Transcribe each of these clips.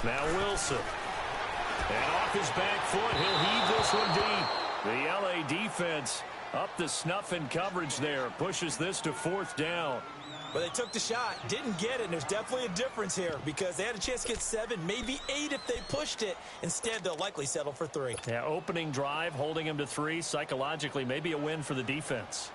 Now Wilson. And off his back foot, he'll heave this one deep. The LA defense up to snuff in coverage there. Pushes this to 4th down. But they took the shot, didn't get it, and there's definitely a difference here because they had a chance to get 7, maybe 8 if they pushed it. Instead, they'll likely settle for 3. Yeah, opening drive, holding him to 3. Psychologically, maybe a win for the defense.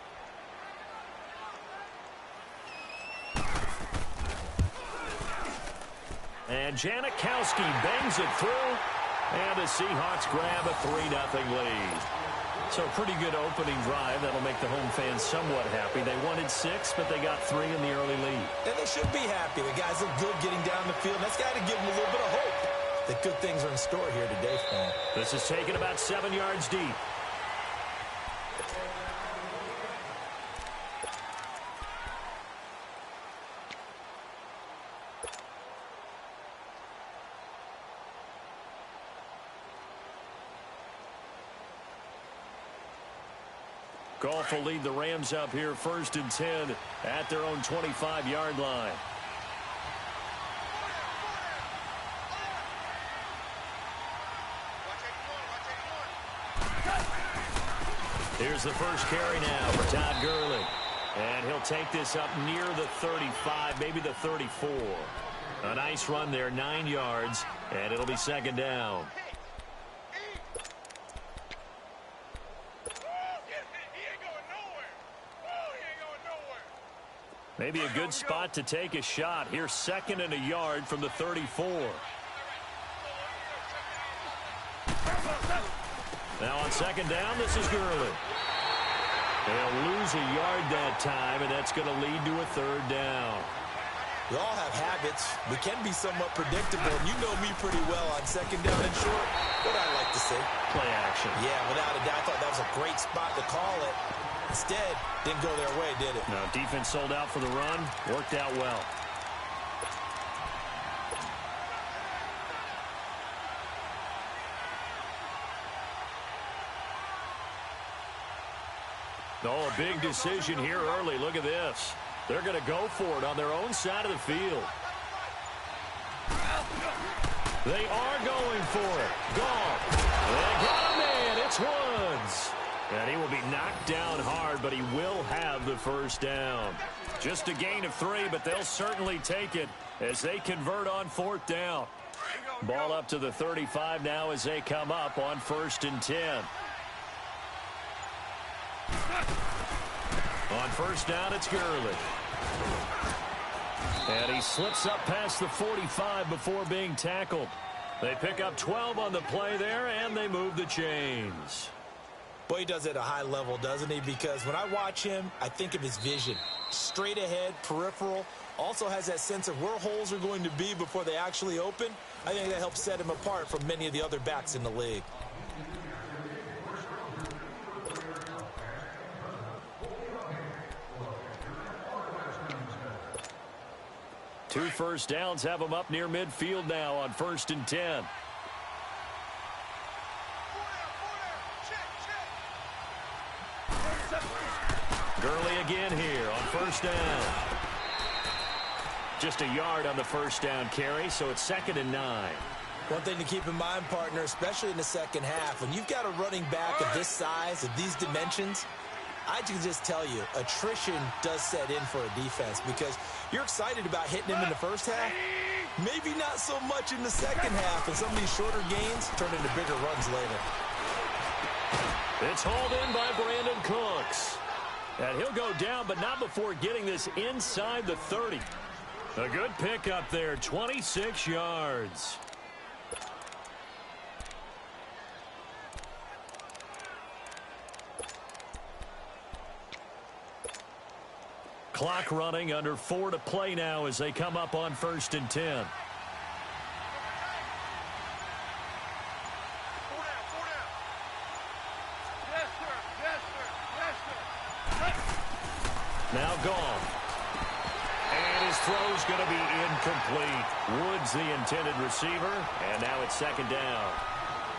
And Janikowski bangs it through. And the Seahawks grab a 3-0 lead. So pretty good opening drive. That'll make the home fans somewhat happy. They wanted 6, but they got 3 in the early lead. And they should be happy. The guys look good getting down the field. That's got to give them a little bit of hope that good things are in store here today for them. This is taken about 7 yards deep. Goff will lead the Rams up here 1st and 10 at their own 25-yard line. Here's the first carry now for Todd Gurley. And he'll take this up near the 35, maybe the 34. A nice run there, 9 yards, and it'll be 2nd down. Maybe a good spot to take a shot. Here's 2nd and a yard from the 34. Now on 2nd down, this is Gurley. They'll lose a yard that time, and that's going to lead to a 3rd down. We all have habits. We can be somewhat predictable, and you know me pretty well on 2nd down and short. What I like to say? Play action. Yeah, without a doubt. I thought that was a great spot to call it. Instead, didn't go their way, did it? No, defense sold out for the run. Worked out well. Oh, a big decision here early. Look at this. They're going to go for it on their own side of the field. They are going for it. Goff. They got a man. It's Woods. And he will be knocked down hard, but he will have the 1st down. Just a gain of 3, but they'll certainly take it as they convert on 4th down. Ball up to the 35 now as they come up on 1st and 10. On 1st down, it's Gurley. And he slips up past the 45 before being tackled. They pick up 12 on the play there, and they move the chains. Boy, he does it at a high level, doesn't he? Because when I watch him, I think of his vision. Straight ahead, peripheral. Also has that sense of where holes are going to be before they actually open. I think that helps set him apart from many of the other backs in the league. Two 1st downs have them up near midfield now on 1st and 10. Gurley again here on 1st down. Just a yard on the 1st down carry, so it's 2nd and 9. One thing to keep in mind, partner, especially in the second half, when you've got a running back of this size, of these dimensions, I can just tell you, attrition does set in for a defense because you're excited about hitting him in the first half. Maybe not so much in the second half, and some of these shorter gains turn into bigger runs later. It's hauled in by Brandon Cooks. And he'll go down, but not before getting this inside the 30. A good pickup there, 26 yards. Clock running, under 4 to play now as they come up on 1st and 10. Now Goff. And his throw's going to be incomplete. Woods the intended receiver, and now it's 2nd down.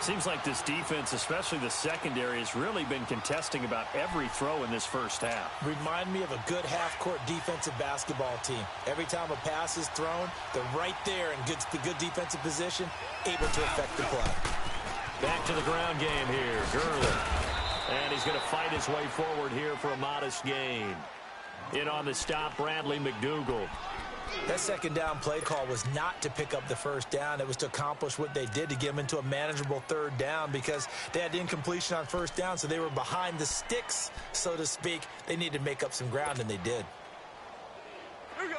Seems like this defense, especially the secondary, has really been contesting about every throw in this first half. Remind me of a good half-court defensive basketball team. Every time a pass is thrown, they're right there in good defensive position, able to affect the play. Back to the ground game here. Gurley. And he's going to fight his way forward here for a modest gain. In on the stop, Bradley McDougald. That second down play call was not to pick up the first down. It was to accomplish what they did, to get them into a manageable third down, because they had incompletion on first down, so they were behind the sticks, so to speak. They needed to make up some ground, and they did.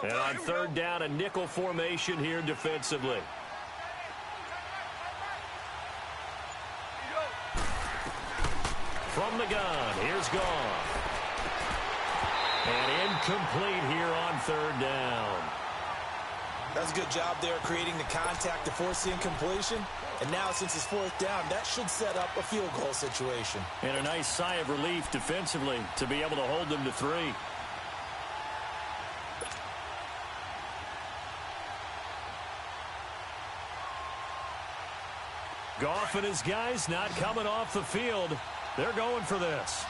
And on third down, a nickel formation here defensively. From the gun, here's Goff. And incomplete here on third down. That's a good job there creating the contact to force the incompletion. And now, since it's fourth down, that should set up a field goal situation. And a nice sigh of relief defensively to be able to hold them to 3. Goff and his guys not coming off the field. They're going for this.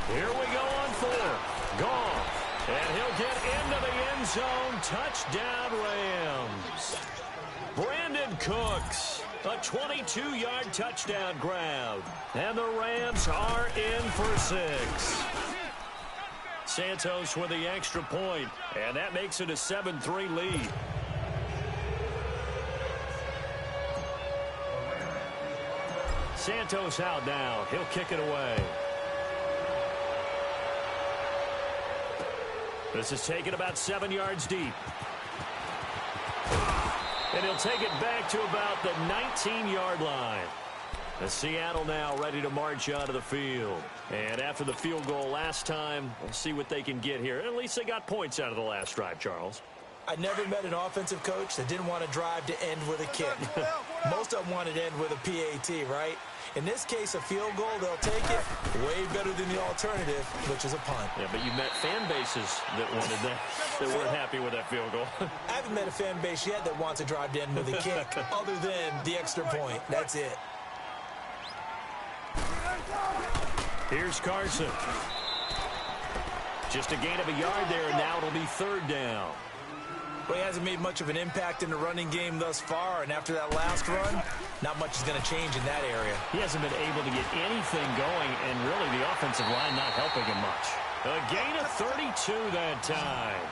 Here we go on 4. Goff. And he'll get into the end zone. Touchdown, Rams. Brandon Cooks. A 22-yard touchdown grab. And the Rams are in for 6. Santos with the extra point. And that makes it a 7-3 lead. Santos out now. He'll kick it away. This is taken about 7 yards deep. And he'll take it back to about the 19-yard line. The Seattle now ready to march onto the field. And after the field goal last time, we'll see what they can get here. At least they got points out of the last drive, Charles. I never met an offensive coach that didn't want to drive to end with a kick. Most of them wanted to end with a PAT, right? In this case, a field goal, they'll take it way better than the alternative, which is a punt. Yeah, but you met fan bases that wanted that, that weren't happy with that field goal. I haven't met a fan base yet that wants to drive to end with a kick, other than the extra point. That's it. Here's Carson. Just a gain of a yard there, and now it'll be third down. Well, he hasn't made much of an impact in the running game thus far, and after that last run, not much is going to change in that area. He hasn't been able to get anything going, and really the offensive line not helping him much. A gain of 32 that time.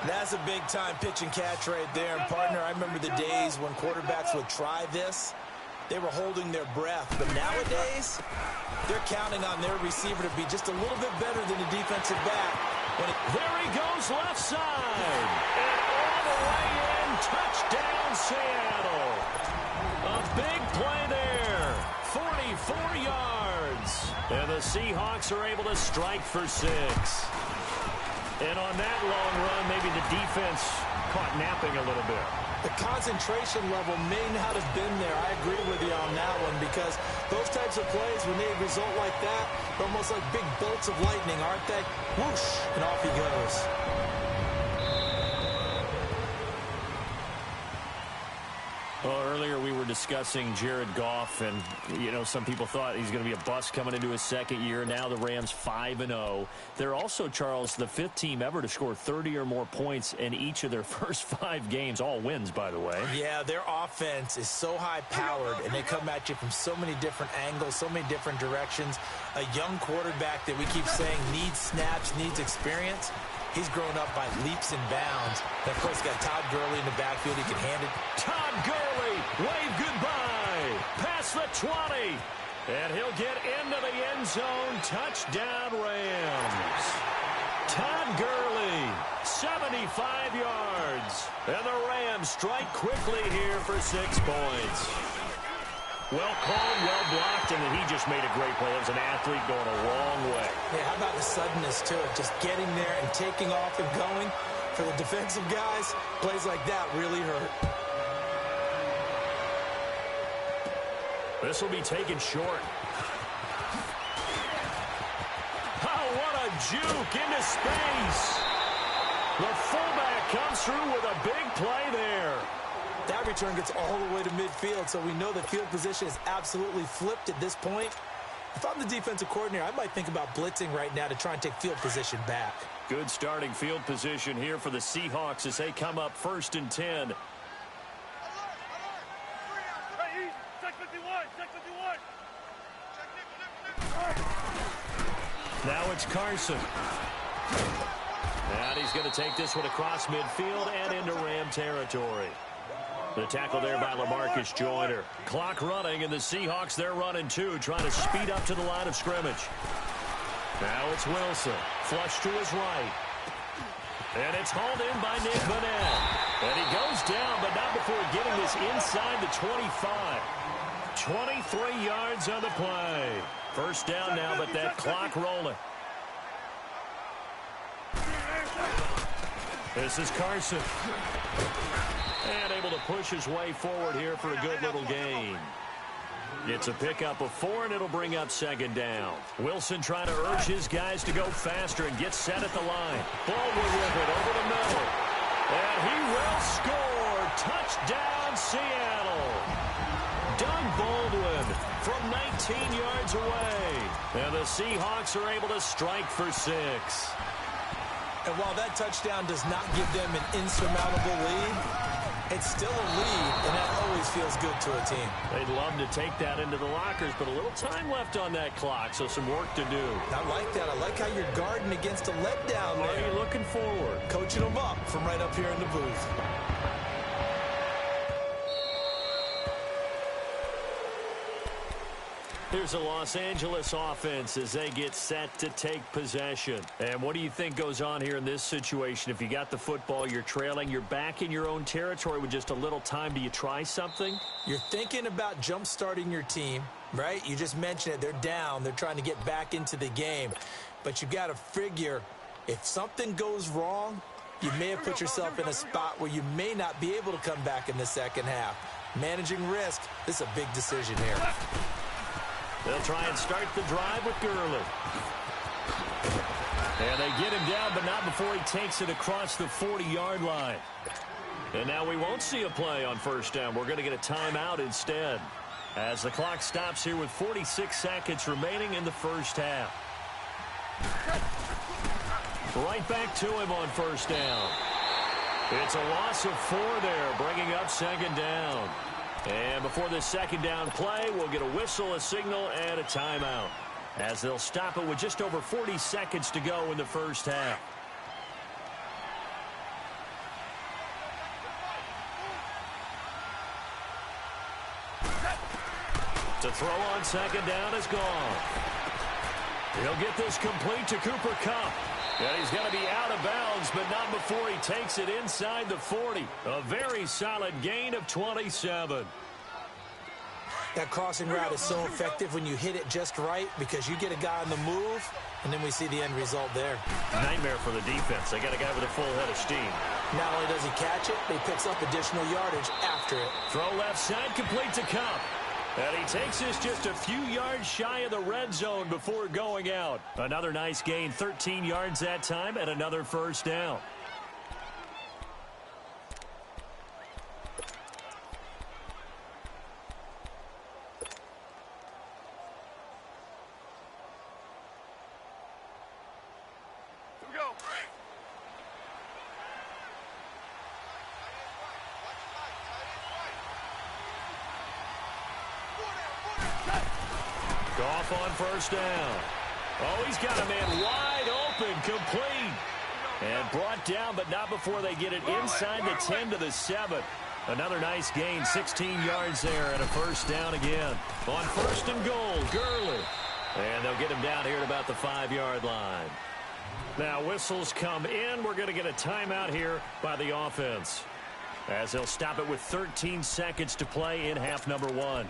That's a big-time pitch and catch right there. And, partner, I remember the days when quarterbacks would try this. They were holding their breath. But nowadays, they're counting on their receiver to be just a little bit better than the defensive back. There he goes left side. And all the way in. Touchdown, Seattle. A big play there. 44 yards. And the Seahawks are able to strike for 6. And on that long run, maybe the defense caught napping a little bit. The concentration level may not have been there. I agree with you on that one, because those types of plays, when they result like that, they're almost like big bolts of lightning, aren't they? Whoosh, and off he goes. Well, earlier we were discussing Jared Goff, and, you know, some people thought he's going to be a bust coming into his second year. Now the Rams 5-0. They're also, Charles, the 5th team ever to score 30 or more points in each of their first 5 games. All wins, by the way. Yeah, their offense is so high-powered, and they come at you from so many different angles, so many different directions. A young quarterback that we keep saying needs snaps, needs experience. He's grown up by leaps and bounds. And, of course, got Todd Gurley in the backfield. He can hand it. Todd Gurley, wave goodbye. Past the 20. And he'll get into the end zone. Touchdown, Rams. Todd Gurley, 75 yards. And the Rams strike quickly here for 6 points. Well called, well blocked, and then he just made a great play. It was an athlete going a long way. Yeah, how about the suddenness to it? Just getting there and taking off and going. For the defensive guys, plays like that really hurt. This will be taken short. Oh, what a juke into space. The fullback comes through with a big play there. That return gets all the way to midfield, so we know the field position is absolutely flipped at this point. If I'm the defensive coordinator, I might think about blitzing right now to try and take field position back. Good starting field position here for the Seahawks as they come up 1st and 10. Now it's Carson. And he's going to take this one across midfield and into Ram territory. The tackle there by LaMarcus Joyner. Clock running, and the Seahawks, they're running too, trying to speed up to the line of scrimmage. Now it's Wilson. Flush to his right. And it's hauled in by Nick Vanette. And he goes down, but not before getting this inside the 25. 23 yards on the play. First down now, but that clock rolling. This is Carson. And able to push his way forward here for a good little gain. It's a pickup of 4, and it'll bring up 2nd down. Wilson trying to urge his guys to go faster and get set at the line. Baldwin with it over the middle. And he will score. Touchdown, Seattle. Doug Baldwin from 19 yards away. And the Seahawks are able to strike for 6. And while that touchdown does not give them an insurmountable lead, it's still a lead, and that always feels good to a team. They'd love to take that into the lockers, but a little time left on that clock, so some work to do. I like that. I like how you're guarding against a letdown there. Are you looking forward? Coaching them up from right up here in the booth. Here's a Los Angeles offense as they get set to take possession. And what do you think goes on here in this situation? If you got the football, you're trailing, you're back in your own territory with just a little time. Do you try something? You're thinking about jump-starting your team, right? You just mentioned it. They're down. They're trying to get back into the game. But you got to figure if something goes wrong, you may have put yourself in a spot where you may not be able to come back in the second half. Managing risk, this is a big decision here. They'll try and start the drive with Gurley. And they get him down, but not before he takes it across the 40-yard line. And now we won't see a play on 1st down. We're going to get a timeout instead, as the clock stops here with 46 seconds remaining in the first half. Right back to him on 1st down. It's a loss of 4 there, bringing up 2nd down. And before this 2nd down play, we'll get a whistle, a signal, and a timeout, as they'll stop it with just over 40 seconds to go in the first half. To throw on 2nd down is gone. He'll get this complete to Cooper Kupp. And he's going to be out of bounds, but not before he takes it inside the 40. A very solid gain of 27. That crossing route is so effective when you hit it just right because you get a guy on the move, and then we see the end result there. Nightmare for the defense. They got a guy with a full head of steam. Not only does he catch it, but he picks up additional yardage after it. Throw left side, complete to Kupp. And he takes this just a few yards shy of the red zone before going out. Another nice gain, 13 yards that time, and another 1st down. Here we go. Goff on 1st down. Oh, he's got a man wide open, complete. And brought down, but not before they get it inside the 10 to the 7. Another nice gain, 16 yards there, and a 1st down again. On 1st and goal, Gurley. And they'll get him down here at about the 5-yard line. Now whistles come in. We're going to get a timeout here by the offense, as they'll stop it with 13 seconds to play in half number 1.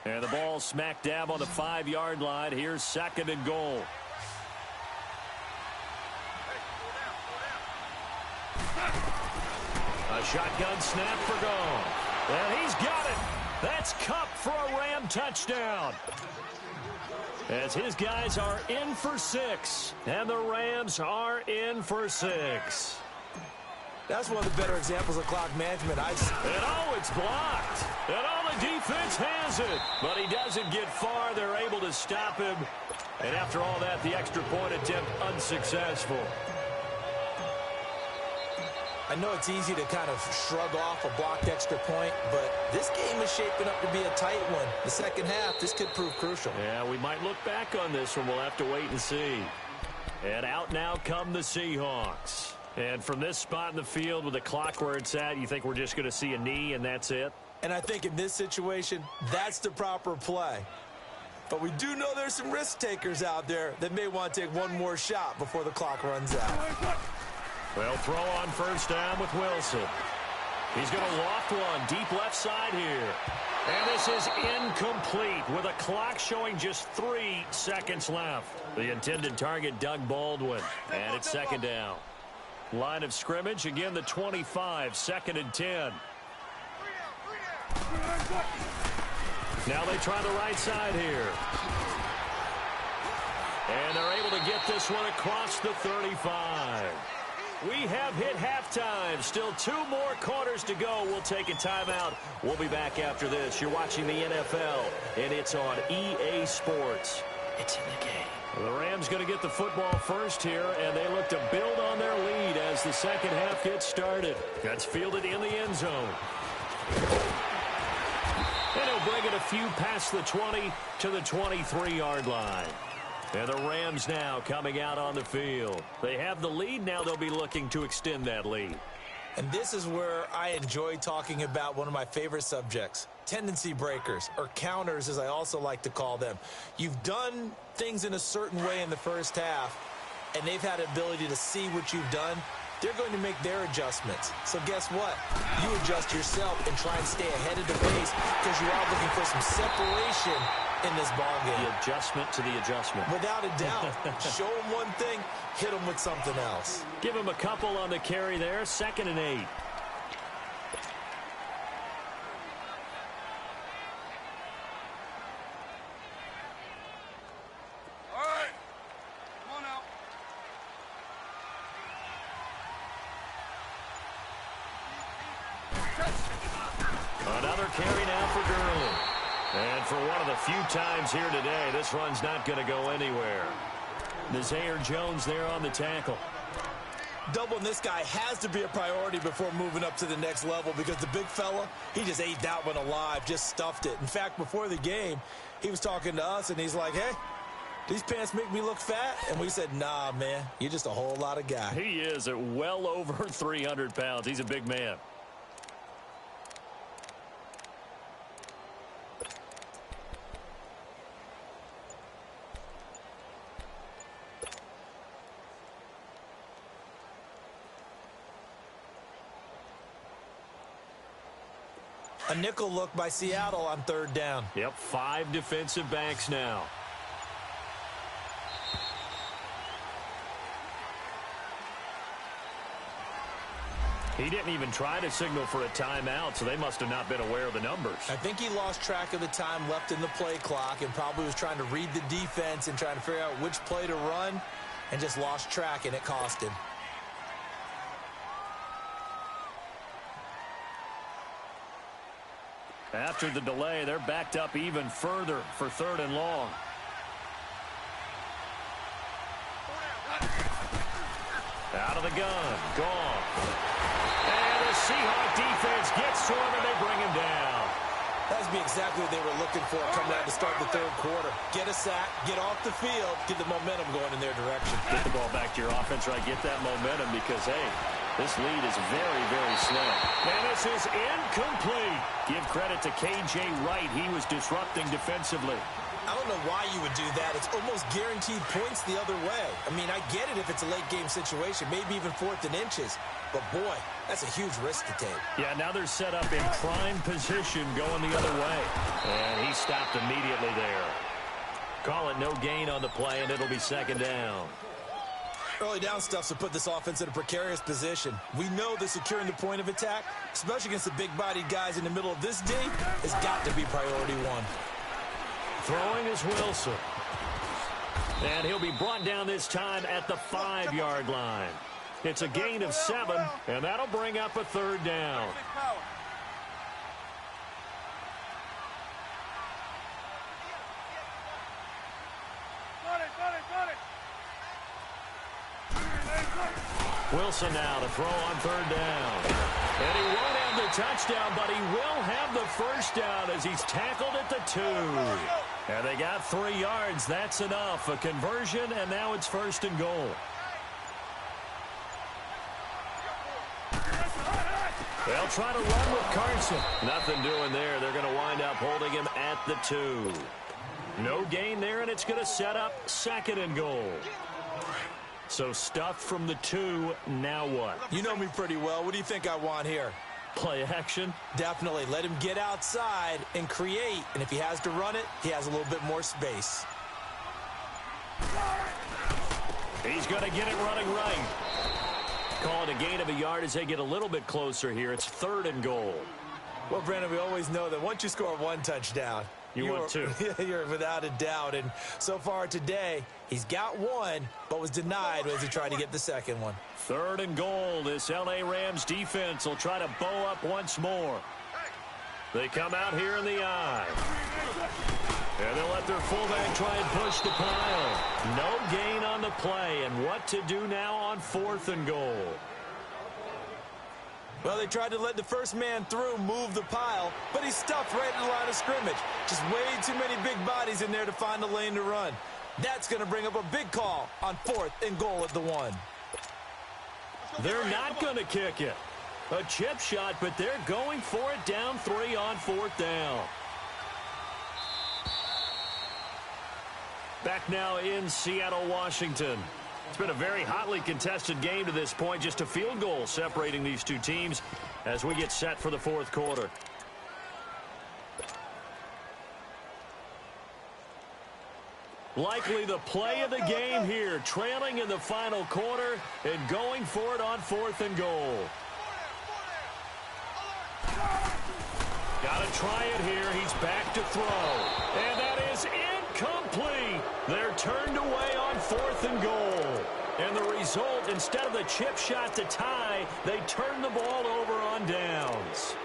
And the ball smack dab on the 5-yard line. Here's 2nd and goal. A shotgun snap for Goff. And he's got it. That's Kupp for a Ram touchdown. As his guys are in for 6, and the Rams are in for 6. That's one of the better examples of clock management I've seen. And it's blocked. And the defense has it. But he doesn't get far. They're able to stop him. And after all that, the extra point attempt unsuccessful. I know it's easy to kind of shrug off a blocked extra point, but this game is shaping up to be a tight one. The second half, this could prove crucial. Yeah, we might look back on this one. We'll have to wait and see. And out now come the Seahawks. And from this spot in the field with the clock where it's at, you think we're just going to see a knee and that's it? And I think in this situation, that's the proper play. But we do know there's some risk takers out there that may want to take one more shot before the clock runs out. Well, throw on first down with Wilson. He's going to loft one deep left side here. And this is incomplete with a clock showing just 3 seconds left. The intended target, Doug Baldwin. And it's second down. Line of scrimmage, again the 25, 2nd and 10. Now they try the right side here. And they're able to get this one across the 35. We have hit halftime. Still 2 more quarters to go. We'll take a timeout. We'll be back after this. You're watching the NFL, and it's on EA Sports. It's in the game. The Rams going to get the football first here, and they look to build on their lead as the second half gets started. That's fielded in the end zone. And he'll bring it a few past the 20 to the 23-yard line. And the Rams now coming out on the field. They have the lead. Now they'll be looking to extend that lead. And this is where I enjoy talking about one of my favorite subjects, tendency breakers, or counters as I also like to call them. You've done things in a certain way in the first half, and they've had the ability to see what you've done. They're going to make their adjustments. So guess what? You adjust yourself and try and stay ahead of the pace because you are looking for some separation in this ballgame. The adjustment to the adjustment. Without a doubt. Show them one thing, hit them with something else. Give him a couple on the carry there, 2nd and 8. All right. Come on out. Another carry now for Gurley. And for one of the few times here today, this run's not going to go anywhere. Nazir Jones there on the tackle. Doubling this guy has to be a priority before moving up to the next level because the big fella, he just ate that one alive, just stuffed it. In fact, before the game, he was talking to us, and he's like, hey, these pants make me look fat? And we said, nah, man, you're just a whole lot of guy. He is at well over 300 pounds. He's a big man. A nickel look by Seattle on 3rd down. Yep, 5 defensive backs now. He didn't even try to signal for a timeout, so they must have not been aware of the numbers. I think he lost track of the time left in the play clock and probably was trying to read the defense and trying to figure out which play to run and just lost track, and it cost him. After the delay, they're backed up even further for 3rd and long. Out of the gun. Gone. And the Seahawk defense gets to him, and they bring him down. That would be exactly what they were looking for coming out to start the 3rd quarter. Get a sack, get off the field, get the momentum going in their direction. Get the ball back to your offense, right? Get that momentum because, hey, this lead is very, very slim. And this is incomplete. Give credit to K.J. Wright. He was disrupting defensively. I don't know why you would do that. It's almost guaranteed points the other way. I mean, I get it if it's a late game situation, maybe even 4th and inches. But, boy, that's a huge risk to take. Yeah, now they're set up in prime position going the other way. And he stopped immediately there. Call it no gain on the play, and it'll be 2nd down. Early down stuff's to put this offense in a precarious position. We know that securing the point of attack, especially against the big-bodied guys in the middle of this D, has got to be priority 1. Throwing is Wilson. And he'll be brought down this time at the 5-yard line. It's a gain of 7, and that'll bring up a 3rd down. Wilson now to throw on 3rd down. And he won't have the touchdown, but he will have the 1st down as he's tackled at the 2. And they got 3 yards. That's enough. A conversion, and now it's 1st and goal. They'll try to run with Carson. Nothing doing there. They're going to wind up holding him at the 2. No gain there, and it's going to set up 2nd and goal. So stuffed from the 2, now what? You know me pretty well. What do you think I want here? Play action? Definitely. Let him get outside and create. And if he has to run it, he has a little bit more space. He's going to get it running right. Call it a gain of a yard as they get a little bit closer here. It's 3rd and goal. Well, Brandon, we always know that once you score 1 touchdown, you want 2. You're without a doubt. And so far today, he's got 1, but was denied as he tried to get the 2nd one. 3rd and goal. This L.A. Rams defense will try to bow up once more. They come out here in the I. And they'll let their fullback try and push the pile. No gain on the play. And what to do now on 4th and goal? Well, they tried to let the first man through, move the pile, but he's stuffed right at the line of scrimmage. Just way too many big bodies in there to find a lane to run. That's going to bring up a big call on 4th and goal at the 1. They're not going to kick it. A chip shot, but they're going for it down 3 on 4th down. Back now in Seattle, Washington. It's been a very hotly contested game to this point. Just a field goal separating these two teams as we get set for the 4th quarter. Likely the play of the game here, trailing in the final quarter and going for it on 4th and goal. Got to try it here. He's back to throw. And that is incomplete. They're turned away on 4th and goal. And the result, instead of the chip shot to tie, they turn the ball over on downs.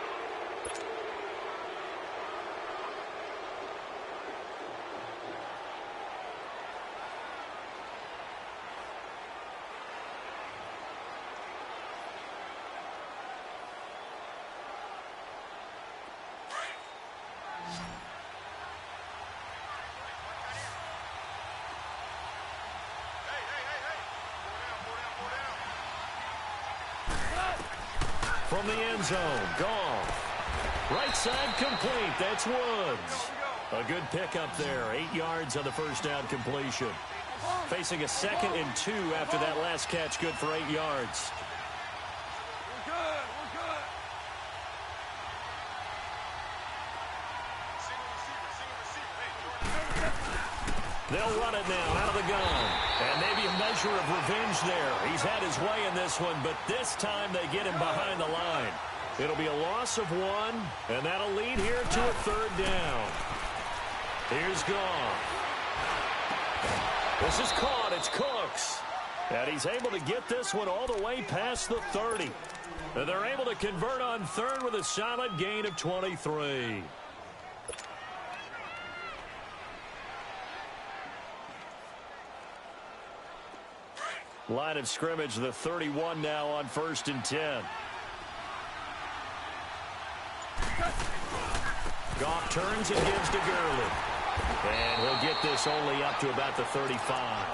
From the end zone, Goff. Right side complete. That's Woods. A good pickup there. 8 yards on the first down completion. Facing a 2nd and 2 after that last catch. Good for 8 yards. We're good. We're good. They'll run it now out of the gun. And maybe a measure of revenge there. He's had his way in this one, but this time they get him behind the line. It'll be a loss of 1, and that'll lead here to a 3rd down. Here's Goff. This is caught. It's Cooks. And he's able to get this one all the way past the 30. And they're able to convert on 3rd with a solid gain of 23. Line of scrimmage, the 31 now on 1st and 10. Goff turns and gives to Gurley. And he'll get this only up to about the 35.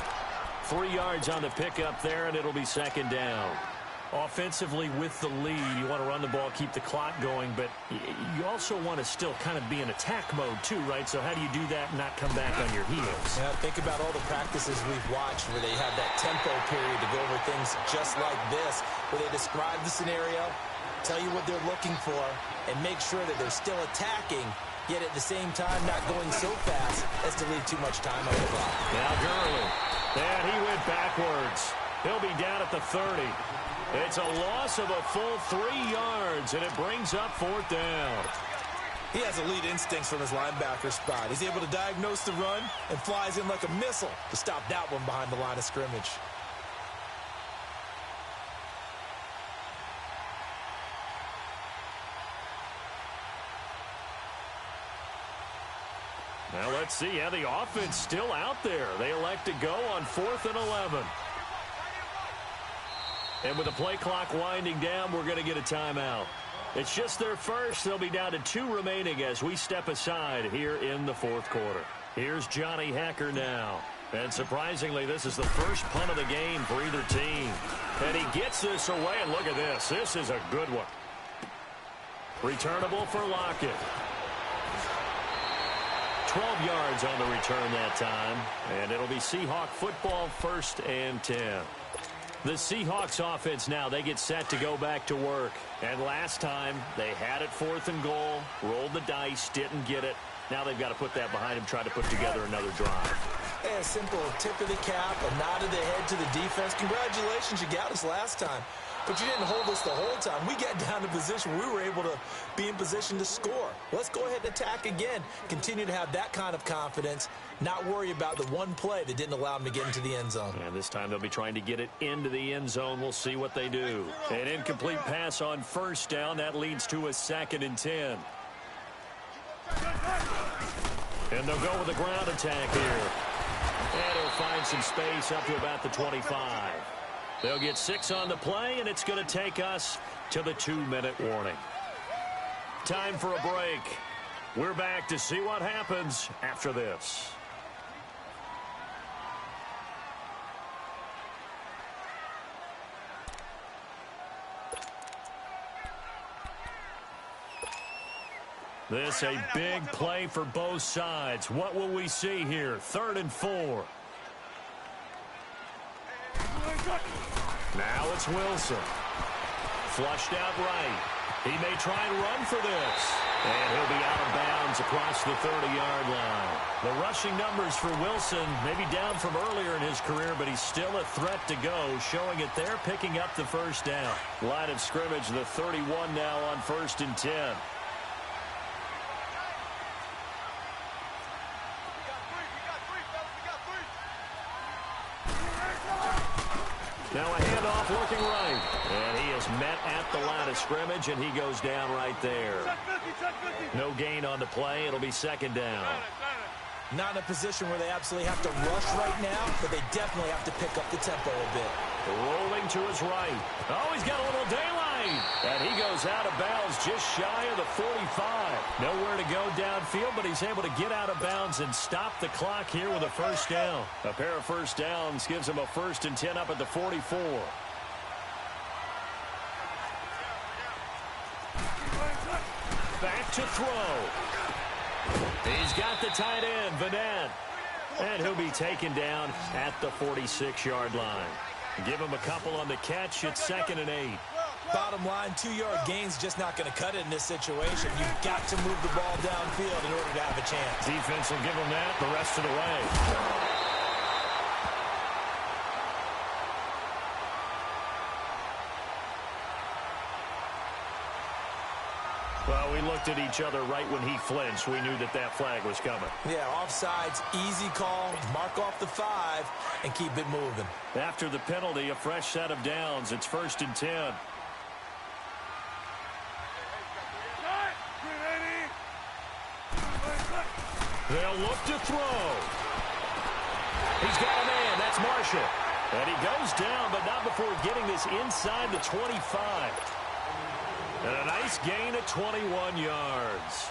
3 yards on the pickup there, and it'll be 2nd down. Offensively with the lead, you want to run the ball, keep the clock going, but you also want to still kind of be in attack mode too, right? So how do you do that and not come back on your heels? Yeah, think about all the practices we've watched where they have that tempo period to go over things just like this, where they describe the scenario, tell you what they're looking for, and make sure that they're still attacking, yet at the same time not going so fast as to leave too much time on the clock. Now Gurley, and he went backwards. He'll be down at the 30. It's a loss of a full 3 yards, and it brings up 4th down. He has elite instincts from his linebacker spot. He's able to diagnose the run and flies in like a missile to stop that one behind the line of scrimmage. Now let's see. Yeah, the offense still out there. They elect to go on 4th and 11. And with the play clock winding down, we're going to get a timeout. It's just their first. They'll be down to 2 remaining as we step aside here in the 4th quarter. Here's Johnny Hacker now. And surprisingly, this is the first punt of the game for either team. And he gets this away, and look at this. This is a good one. Returnable for Lockett. 12 yards on the return that time. And it'll be Seahawk football, 1st and 10. The Seahawks offense now, they get set to go back to work. And last time, they had it 4th and goal, rolled the dice, didn't get it. Now they've got to put that behind them, try to put together another drive. A simple tip of the cap, a nod of the head to the defense. Congratulations, you got us last time. But you didn't hold us the whole time. We got down to position where we were able to be in position to score. Let's go ahead and attack again. Continue to have that kind of confidence. Not worry about the one play that didn't allow them to get into the end zone. And this time they'll be trying to get it into the end zone. We'll see what they do. An incomplete pass on 1st down. That leads to a 2nd and 10. And they'll go with a ground attack here. And he'll find some space up to about the 25. They'll get 6 on the play, and it's going to take us to the 2-minute warning. Time for a break. We're back to see what happens after this. This a big play for both sides. What will we see here? 3rd and 4. Now it's Wilson. Flushed out right. He may try and run for this. And he'll be out of bounds across the 30-yard line. The rushing numbers for Wilson may be down from earlier in his career, but he's still a threat to go, showing it there, picking up the 1st down. Line of scrimmage, the 31 now on 1st and 10. Now a handoff looking right. And he is met at the line of scrimmage, and he goes down right there. No gain on the play. It'll be 2nd down. Not in a position where they absolutely have to rush right now, but they definitely have to pick up the tempo a bit. Rolling to his right. Oh, he's got a little daylight. And he goes out of bounds just shy of the 45. Nowhere to go downfield, but he's able to get out of bounds and stop the clock here with a 1st down. A pair of 1st downs gives him a 1st and 10 up at the 44. Back to throw. He's got the tight end, Vanette. And he'll be taken down at the 46-yard line. Give him a couple on the catch. It's 2nd and 8. Bottom line, 2-yard gain's just not going to cut it in this situation. You've got to move the ball downfield in order to have a chance. Defense will give him that the rest of the way. Well, we looked at each other right when he flinched. We knew that that flag was coming. Yeah, offsides, easy call, mark off the 5, and keep it moving. After the penalty, a fresh set of downs. It's 1st and 10. They'll look to throw. He's got a man. That's Marshall. And he goes down, but not before getting this inside the 25. And a nice gain of 21 yards.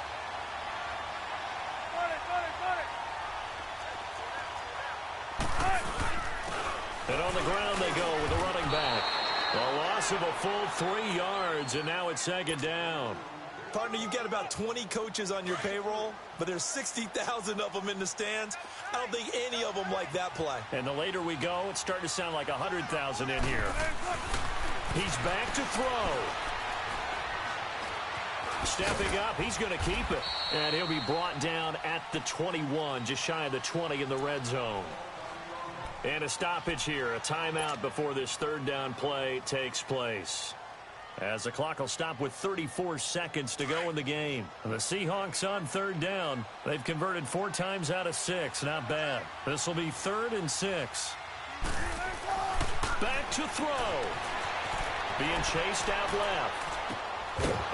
And on the ground they go with a running back. A loss of a full 3 yards, and now it's 2nd down. Partner, you've got about 20 coaches on your payroll, but there's 60,000 of them in the stands. I don't think any of them like that play. And the later we go, it's starting to sound like 100,000 in here. He's back to throw. Stepping up, he's going to keep it. And he'll be brought down at the 21, just shy of the 20 in the red zone. And a stoppage here, a timeout before this 3rd down play takes place. As the clock will stop with 34 seconds to go in the game. The Seahawks on third down. They've converted 4 times out of 6. Not bad. This will be 3rd and 6. Back to throw. Being chased out left.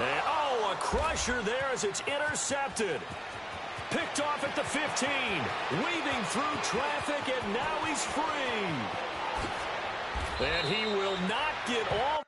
And, oh, a crusher there as it's intercepted. Picked off at the 15. Weaving through traffic, and now he's free. And he will not get all.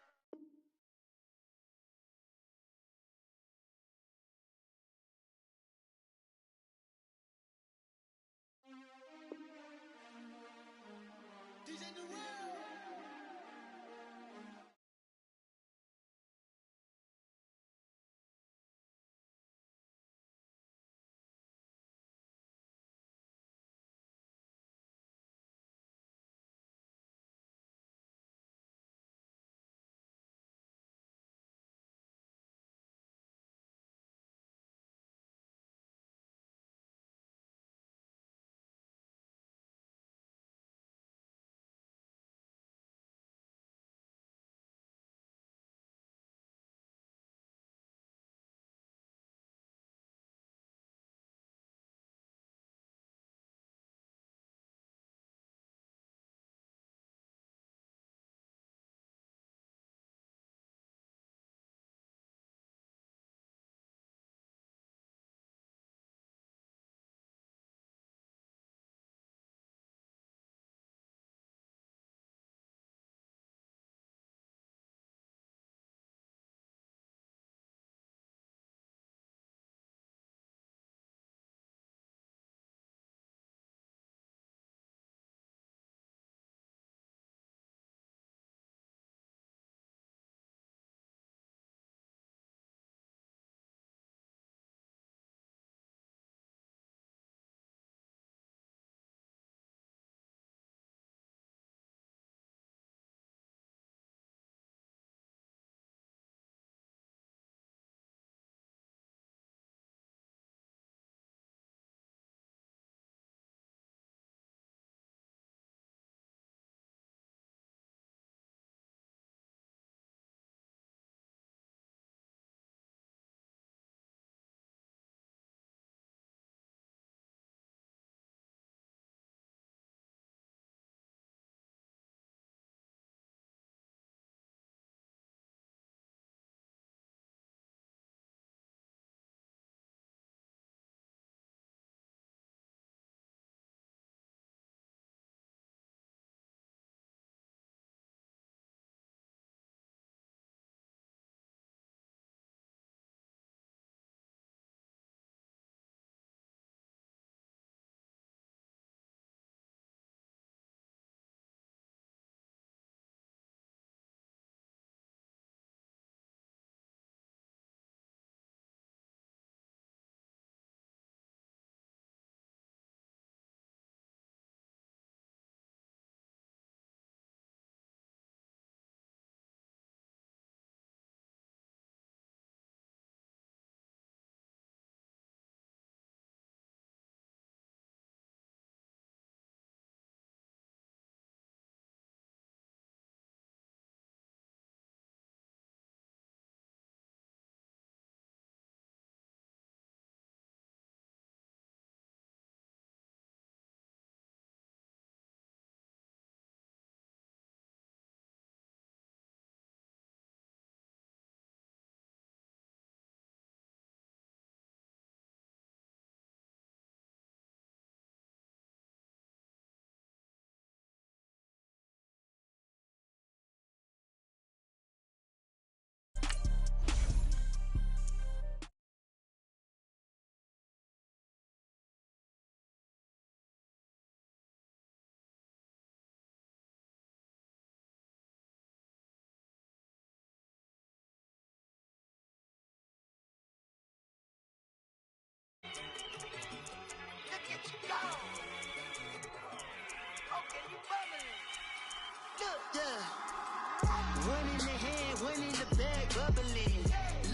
One in the hand, one in the bag, bubbling.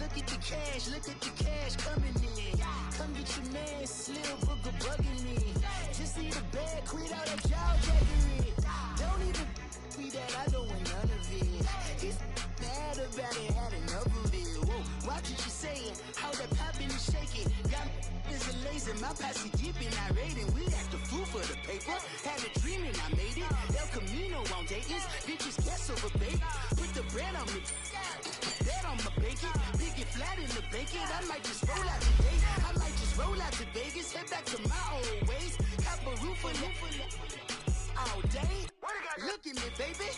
Look at the cash coming in. Come get your man, Slim Booker bugging me. Just need a bag, quit all that jaw jackery. Don't even be that, I don't want none of it. He's mad of Everybody had enough of it. Whoa, watch what you saying. How that poppin' and shaking. Got is a lazy. My posse deep and I raiding. We act a fool for the paper. Had a dream and I made it. El Camino on Dayton's. Bitches guess over bait. Put the bread on me. That on my bacon. Big it flat in the bacon. I might just roll out today. I might just roll out to Vegas. Head back to my old ways. Cop a roof for all day. Look at me, baby.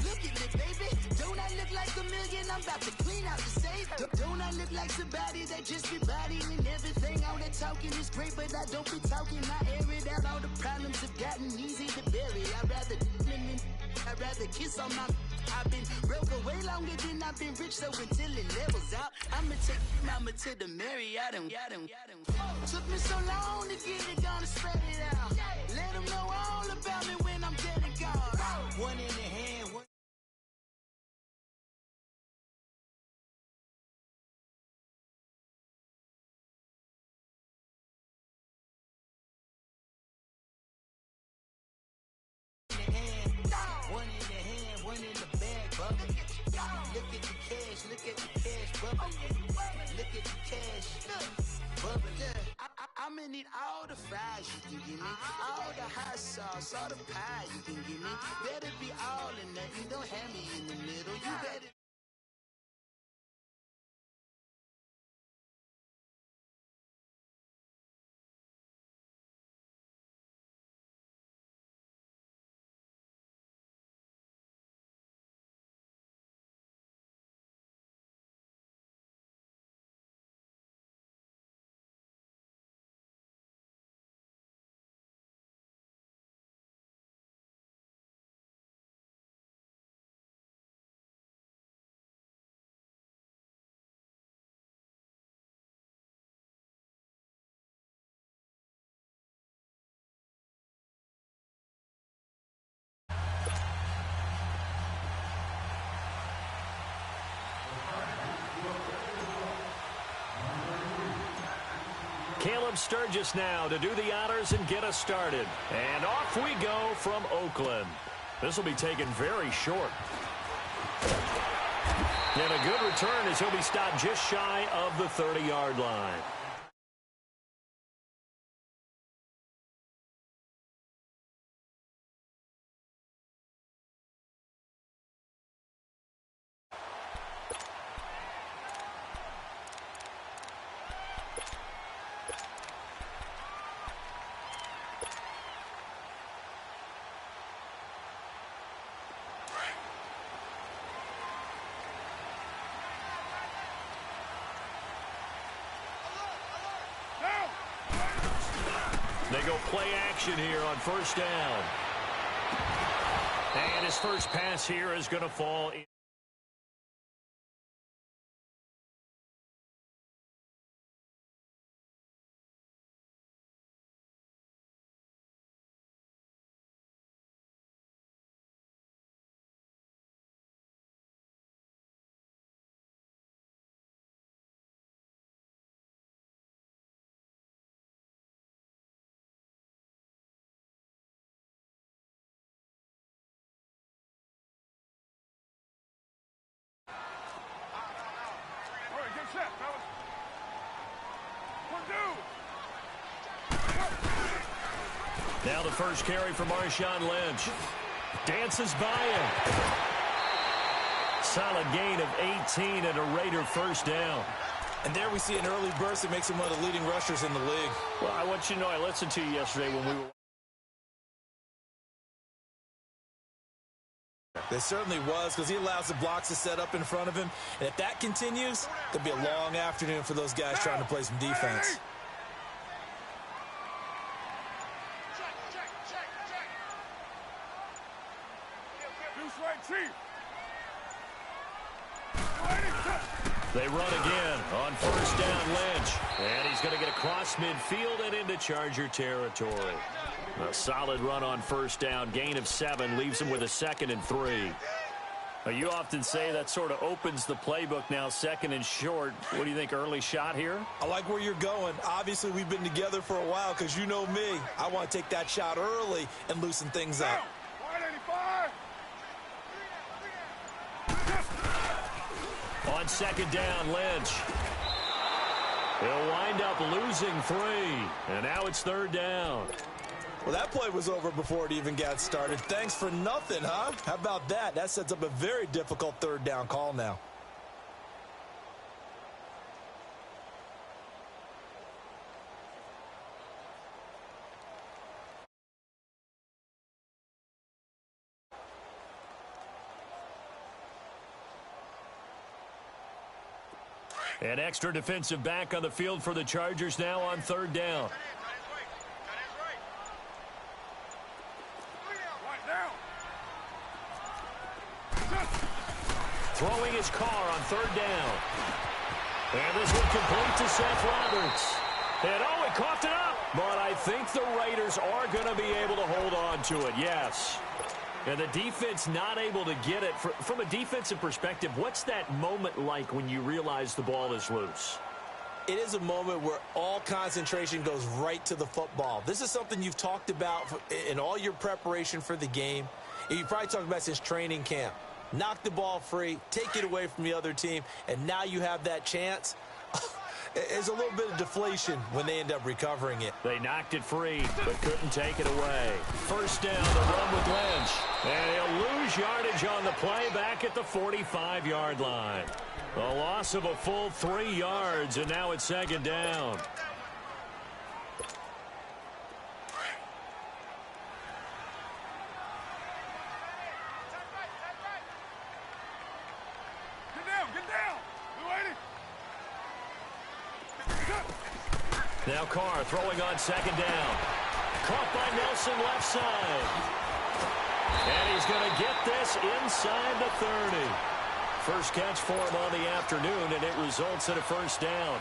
Look at me, baby. Don't I look like a million? I'm about to clean out the safe. Don't I look like somebody that just be bodying everything? All that talking is great, but I don't be talking. I air it out. All the problems have gotten easy to bury. I'd rather kiss on my. I've been broke away longer than I've been rich, so until it levels out, I'ma take mama to the Marriott. Took me so long to get it, gonna spread it out. Let them know all about me when I'm dead and gone. One in the hand, one. One in the hand, one in the bag, bubble. Look at the cash, look at the cash, bubble. Look at the cash, bubble. I'ma need all the fries you can give me, all the hot sauce, all the pie you can give me. Better be all or nothing, don't have me in the middle. You better. Caleb Sturgis now to do the honors and get us started. And off we go from Oakland. This will be taken very short. And a good return as he'll be stopped just shy of the 30-yard line. They go play action here on first down. And his first pass here is going to fall in. Now the first carry for Marshawn Lynch. Dances by him. Solid gain of 18 and a Raider first down. And there we see an early burst that makes him one of the leading rushers in the league. Well, I want you to know, I listened to you yesterday when we were. There certainly was, because he allows the blocks to set up in front of him. And if that continues, it could be a long afternoon for those guys trying to play some defense. They run again on first down, Lynch. And he's going to get across midfield and into Charger territory. A solid run on first down. Gain of 7 leaves him with a 2nd and 3. Now, you often say that sort of opens the playbook now, 2nd and short. What do you think, early shot here? I like where you're going. Obviously, we've been together for a while because you know me. I want to take that shot early and loosen things up. On second down, Lynch. He'll wind up losing 3. And now it's third down. Well, that play was over before it even got started. Thanks for nothing, huh? How about that? That sets up a very difficult third down call now. An extra defensive back on the field for the Chargers now on third down. Throwing his car on third down. And this one complete to Seth Roberts. And oh, he coughed it up. But I think the Raiders are going to be able to hold on to it, yes. And the defense not able to get it. From a defensive perspective, what's that moment like when you realize the ball is loose? It is a moment where all concentration goes right to the football. This is something you've talked about in all your preparation for the game. You probably talked about since training camp. Knock the ball free, take it away from the other team, and now you have that chance. There's a little bit of deflation when they end up recovering it. They knocked it free, but couldn't take it away. First down, the run with Lynch. And he'll lose yardage on the play back at the 45-yard line. A loss of a full 3 yards, and now it's second down. Now Carr throwing on second down. Caught by Nelson left side. And he's going to get this inside the 30. First catch for him on the afternoon, and it results in a first down.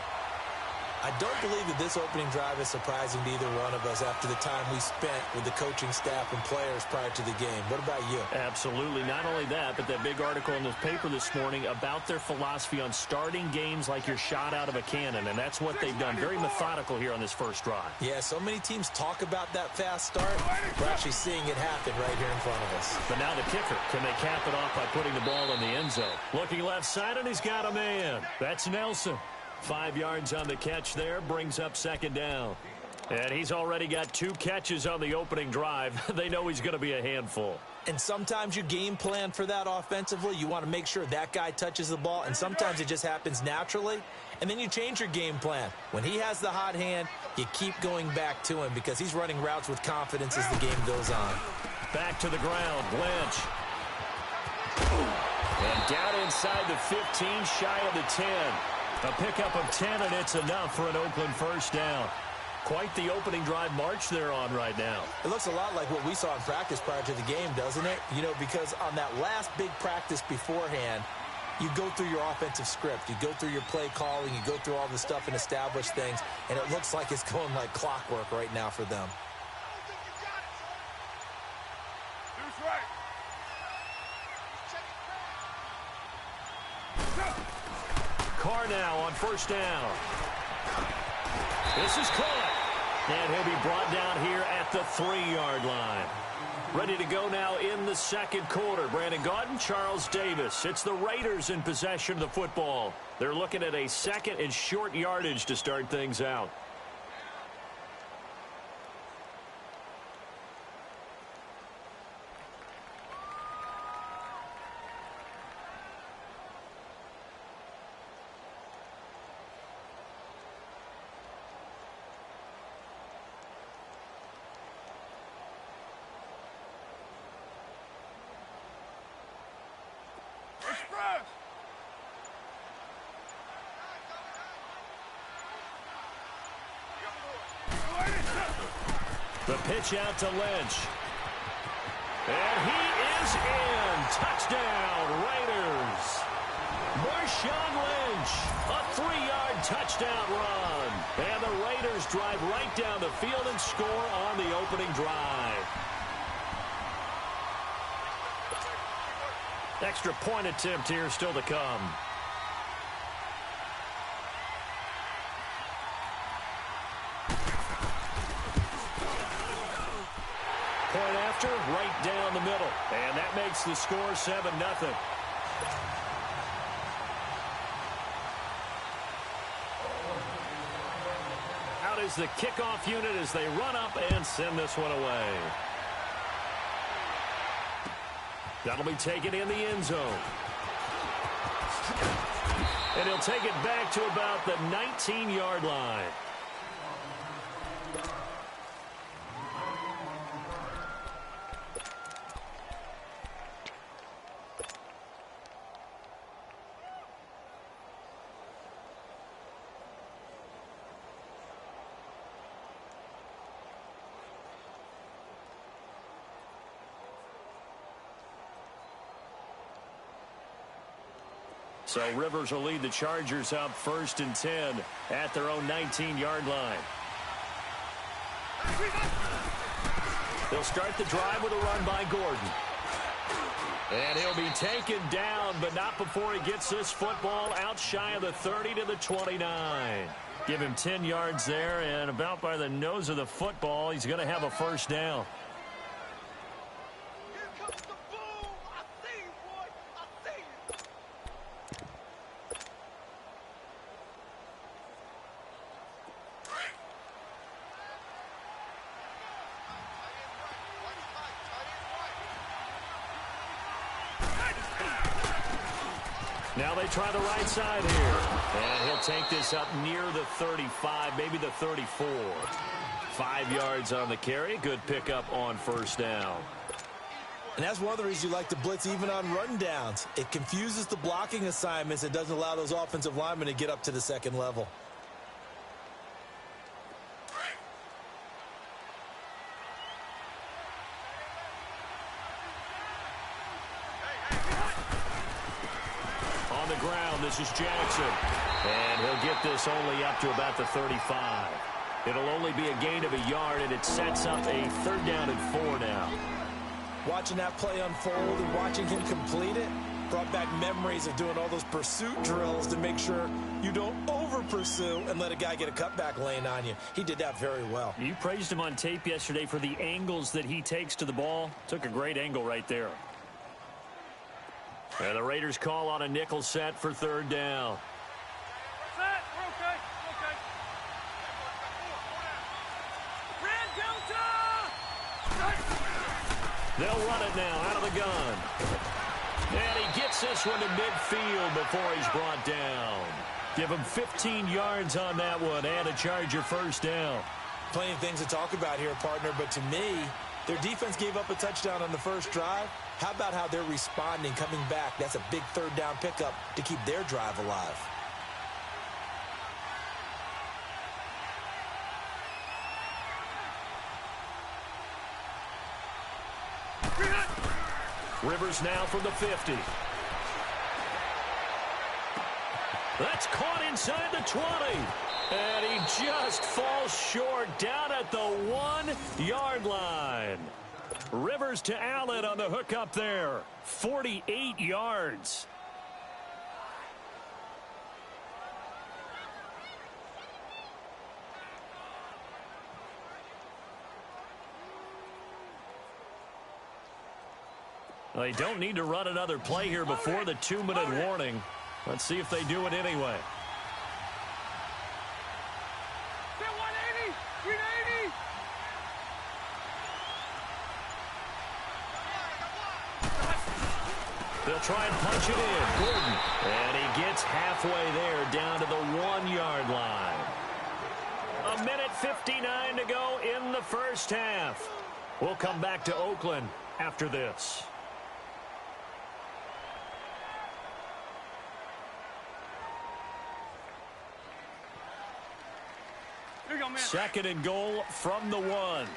I don't believe that this opening drive is surprising to either one of us after the time we spent with the coaching staff and players prior to the game. What about you? Absolutely. Not only that, but that big article in the paper this morning about their philosophy on starting games like you're shot out of a cannon, and that's what they've done. Very methodical here on this first drive. Yeah, so many teams talk about that fast start. We're actually seeing it happen right here in front of us. But now the kicker. Can they cap it off by putting the ball in the end zone? Looking left side, and he's got a man. That's Nelson. 5 yards on the catch there, brings up second down. And he's already got 2 catches on the opening drive. They know he's going to be a handful. And sometimes you game plan for that offensively. You want to make sure that guy touches the ball, and sometimes it just happens naturally. And then you change your game plan. When he has the hot hand, you keep going back to him because he's running routes with confidence as the game goes on. Back to the ground, Lynch. And down inside the 15, shy of the 10. A pickup of 10, and it's enough for an Oakland first down. Quite the opening drive march they're on right now. It looks a lot like what we saw in practice prior to the game, doesn't it? You know, because on that last big practice beforehand, you go through your offensive script. You go through your play calling. You go through all the stuff and establish things, and it looks like it's going like clockwork right now for them. Carr now on first down. This is caught. And he'll be brought down here at the 3-yard line. Ready to go now in the second quarter. Brandon Gaudin, Charles Davis. It's the Raiders in possession of the football. They're looking at a second and short yardage to start things out. The pitch out to Lynch. And he is in. Touchdown, Raiders. Marshawn Lynch, a 3-yard touchdown run. And the Raiders drive right down the field and score on the opening drive. Extra point attempt here still to come. Point after, right down the middle. And that makes the score 7-0. is the kickoff unit as they run up and send this one away. That'll be taken in the end zone. And he'll take it back to about the 19-yard line. So Rivers will lead the Chargers up 1st and 10 at their own 19-yard line. They'll start the drive with a run by Gordon. And he'll be taken down, but not before he gets this football out shy of the 30 to the 29. Give him 10 yards there, and about by the nose of the football, he's going to have a first down. Now they try the right side here. And he'll take this up near the 35, maybe the 34. 5 yards on the carry. Good pickup on first down. And that's one of the reasons you like to blitz even on rundowns. It confuses the blocking assignments. It doesn't allow those offensive linemen to get up to the second level. This is Jackson, and he'll get this only up to about the 35. It'll only be a gain of a yard, and it sets up a 3rd down and 4 now. Watching that play unfold and watching him complete it brought back memories of doing all those pursuit drills to make sure you don't over-pursue and let a guy get a cutback lane on you. He did that very well. You praised him on tape yesterday for the angles that he takes to the ball. Took a great angle right there. And the Raiders call on a nickel set for 3rd down. Set. We're okay. Okay. Red Delta! They'll run it now out of the gun. And he gets this one to midfield before he's brought down. Give him 15 yards on that one and a Charger first down. Plenty of things to talk about here, partner, but to me, their defense gave up a touchdown on the first drive. How about how they're responding, coming back? That's a big 3rd down pickup to keep their drive alive. Rivers now from the 50. That's caught inside the 20. And he just falls short down at the 1-yard line. Rivers to Allen on the hook up there. 48 yards. They don't need to run another play here before the 2-minute warning. Let's see if they do it anyway. They'll try and punch it in. Gordon. And he gets halfway there down to the 1-yard line. 1:59 to go in the first half. We'll come back to Oakland after this. Here you go, man. 2nd and goal from the 1.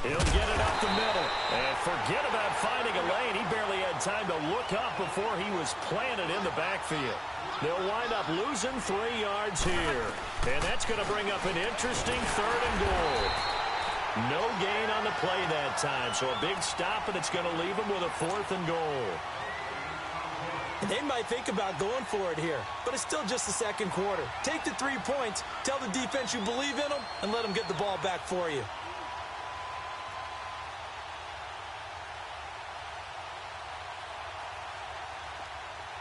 He'll get it up the middle. And forget about finding a lane. He barely had time to look up before he was planted in the backfield. They'll wind up losing 3 yards here. And that's going to bring up an interesting 3rd and goal. No gain on the play that time. So a big stop, and it's going to leave them with a 4th and goal. They might think about going for it here, but it's still just the 2nd quarter. Take the 3 points, tell the defense you believe in them, and let them get the ball back for you.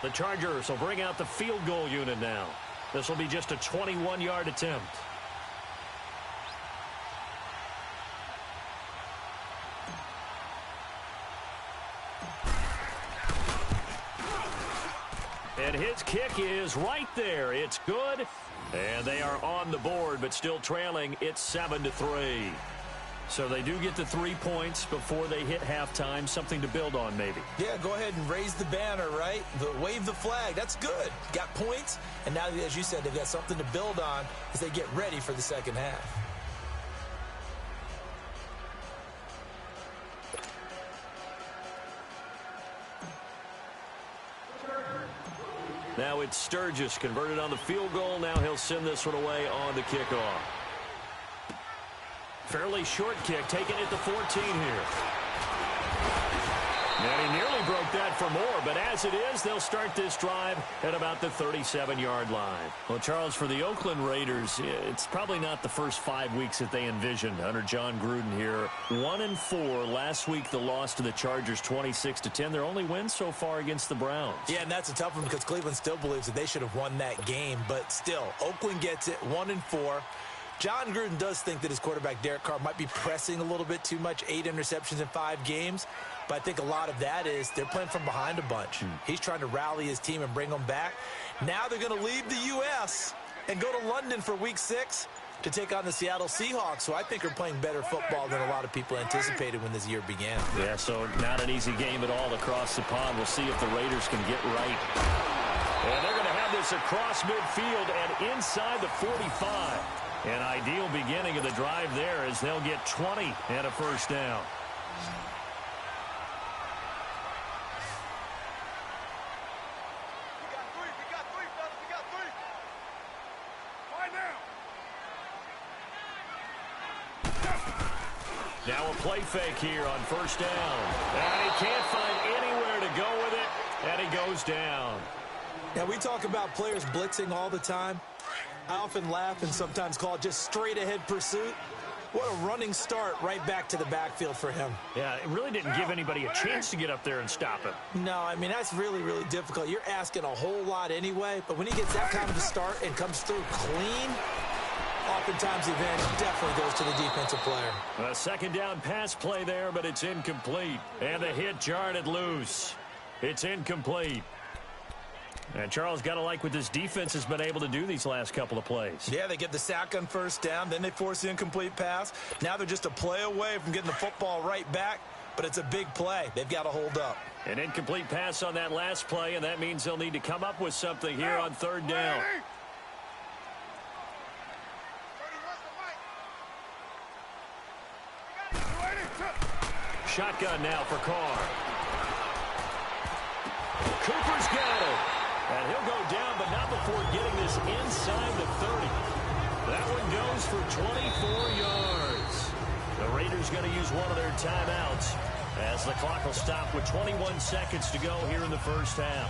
The Chargers will bring out the field goal unit now. This will be just a 21-yard attempt. And his kick is right there. It's good. And they are on the board, but still trailing. It's 7-3. So they do get the 3 points before they hit halftime. Something to build on, maybe. Yeah, go ahead and raise the banner, right? Wave the flag. That's good. Got points. And now, as you said, they've got something to build on as they get ready for the second half. Now it's Sturgis converted on the field goal. Now he'll send this one away on the kickoff. Fairly short kick, taken at the 14 here. And he nearly broke that for more, but as it is, they'll start this drive at about the 37-yard line. Well, Charles, for the Oakland Raiders, it's probably not the first 5 weeks that they envisioned under John Gruden here. 1-4. Last week, the loss to the Chargers 26-10. Their only win so far against the Browns. Yeah, and that's a tough one because Cleveland still believes that they should have won that game. But still, Oakland gets it 1-4. John Gruden does think that his quarterback, Derek Carr, might be pressing a little bit too much, 8 interceptions in 5 games. But I think a lot of that is they're playing from behind a bunch. He's trying to rally his team and bring them back. Now they're going to leave the U.S. and go to London for Week 6 to take on the Seattle Seahawks, who I think are playing better football than a lot of people anticipated when this year began. Yeah, so not an easy game at all across the pond. We'll see if the Raiders can get right. And they're going to have this across midfield and inside the 45. An ideal beginning of the drive there as they'll get 20 and a first down. Now a play fake here on first down. And he can't find anywhere to go with it, and he goes down. Now, we talk about players blitzing all the time. I often laugh and sometimes call it just straight-ahead pursuit. What a running start right back to the backfield for him. Yeah, it really didn't give anybody a chance to get up there and stop him. No, I mean, that's really, really difficult. You're asking a whole lot anyway, but when he gets that kind of a start and comes through clean, oftentimes the advantage definitely goes to the defensive player. A second down pass play there, but it's incomplete. And the hit jarred it loose. It's incomplete. And Charles, got to like what this defense has been able to do these last couple of plays. Yeah, they get the sack on first down, then they force the incomplete pass. Now they're just a play away from getting the football right back, but it's a big play. They've got to hold up. An incomplete pass on that last play, and that means they'll need to come up with something here on third down. Shotgun now for Carr. Cooper's got it. And he'll go down, but not before getting this inside the 30. That one goes for 24 yards. The Raiders going to use one of their timeouts as the clock will stop with 21 seconds to go here in the first half.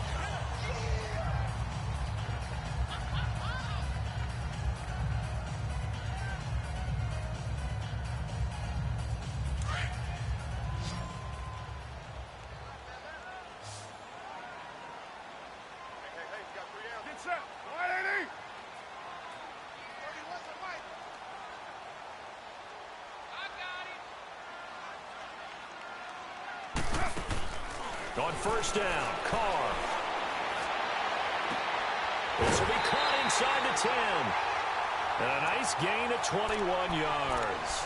On first down, Carr. This will be caught inside the 10. And a nice gain of 21 yards.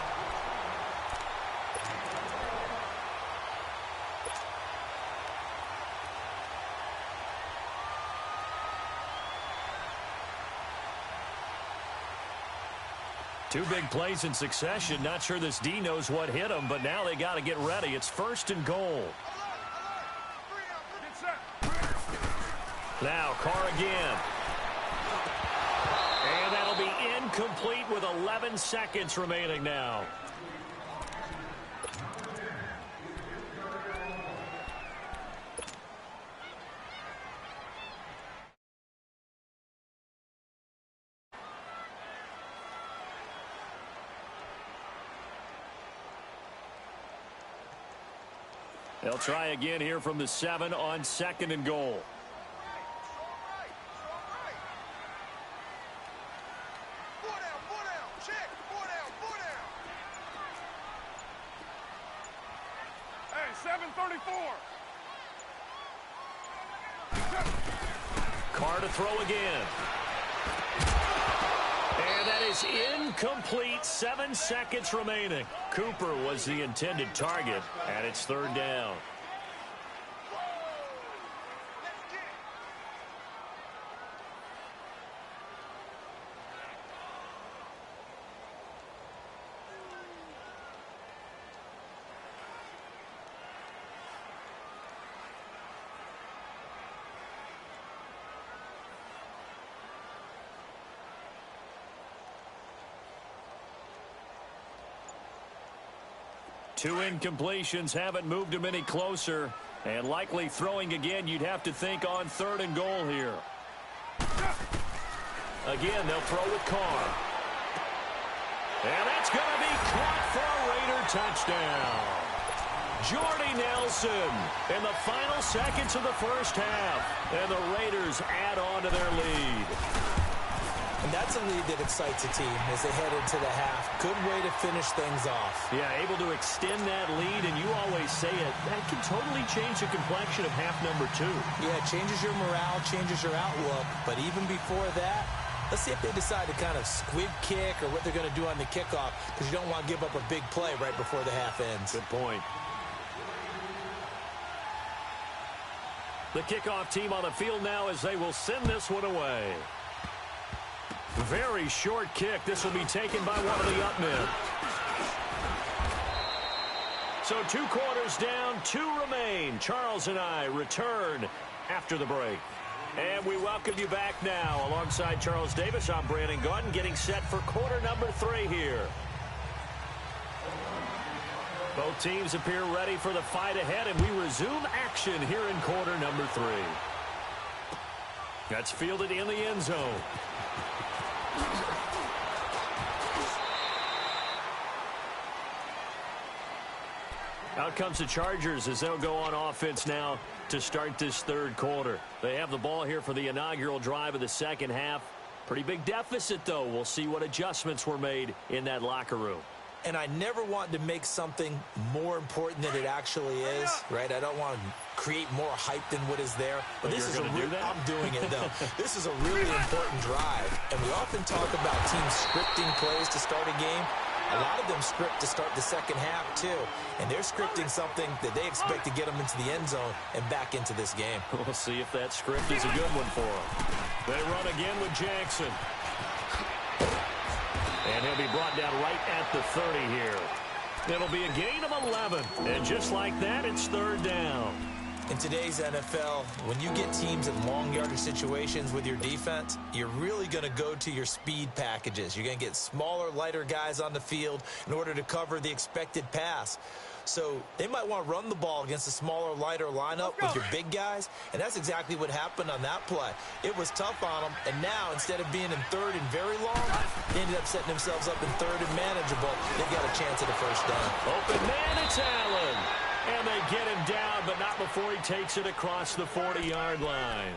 Two big plays in succession. Not sure this D knows what hit him, but now they got to get ready. It's first and goal. Now Carr again. And that'll be incomplete with 11 seconds remaining now. They'll try again here from the 7 on second and goal. Hey, 734. Carr to throw again. And that is incomplete. 7 seconds remaining. Cooper was the intended target, and it's third down. Two incompletions haven't moved him any closer. And likely throwing again, you'd have to think on 3rd and goal here. Again, they'll throw with Carr. And that's going to be caught for a Raider touchdown. Jordy Nelson in the final seconds of the first half. And the Raiders add on to their lead. And that's a lead that excites a team as they head into the half. Good way to finish things off. Yeah, able to extend that lead, and you always say it, that can totally change the complexion of half number 2. Yeah, it changes your morale, changes your outlook. But even before that, let's see if they decide to kind of squib kick or what they're going to do on the kickoff, because you don't want to give up a big play right before the half ends. Good point. The kickoff team on the field now as they will send this one away. Very short kick. This will be taken by one of the up men. So 2 quarters down, 2 remain. Charles and I return after the break. And we welcome you back now. Alongside Charles Davis, I'm Brandon Gaudin, getting set for quarter number 3 here. Both teams appear ready for the fight ahead, and we resume action here in quarter number 3. That's fielded in the end zone. Out comes the Chargers as they'll go on offense now to start this 3rd quarter. They have the ball here for the inaugural drive of the second half. Pretty big deficit, though. We'll see what adjustments were made in that locker room. And I never want to make something more important than it actually is, right? I don't want to create more hype than what is there. But this is I'm doing it, though. This is a really important drive. And we often talk about teams scripting plays to start a game. A lot of them script to start the second half, too. And they're scripting something that they expect to get them into the end zone and back into this game. We'll see if that script is a good one for them. They run again with Jackson. And he'll be brought down right at the 30 here. It'll be a gain of 11. And just like that, it's 3rd down. In today's NFL, when you get teams in long yardage situations with your defense, you're really going to go to your speed packages. You're going to get smaller, lighter guys on the field in order to cover the expected pass. So they might want to run the ball against a smaller, lighter lineup with your big guys, and that's exactly what happened on that play. It was tough on them, and now instead of being in 3rd and very long, they ended up setting themselves up in 3rd and manageable. They've got a chance at a first down. Open man, it's Allen. And they get him down, but not before he takes it across the 40-yard line.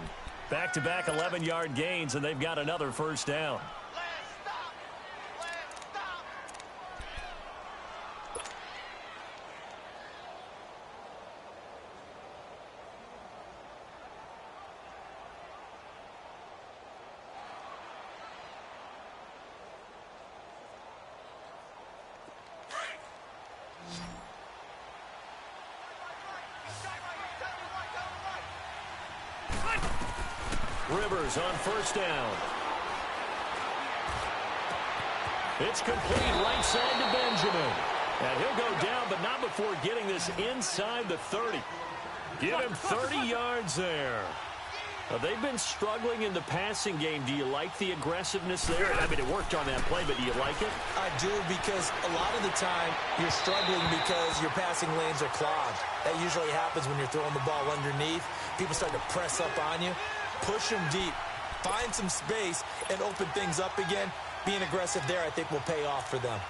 Back-to-back 11-yard gains, and they've got another first down. Rivers on first down. It's complete right side to Benjamin. And he'll go down, but not before getting this inside the 30. Give him 30 yards there. They've been struggling in the passing game. Do you like the aggressiveness there? I mean, it worked on that play, but do you like it? I do, because a lot of the time you're struggling because your passing lanes are clogged. That usually happens when you're throwing the ball underneath. People start to press up on you. Push them deep, find some space, and open things up again. Being aggressive there, I think, will pay off for them.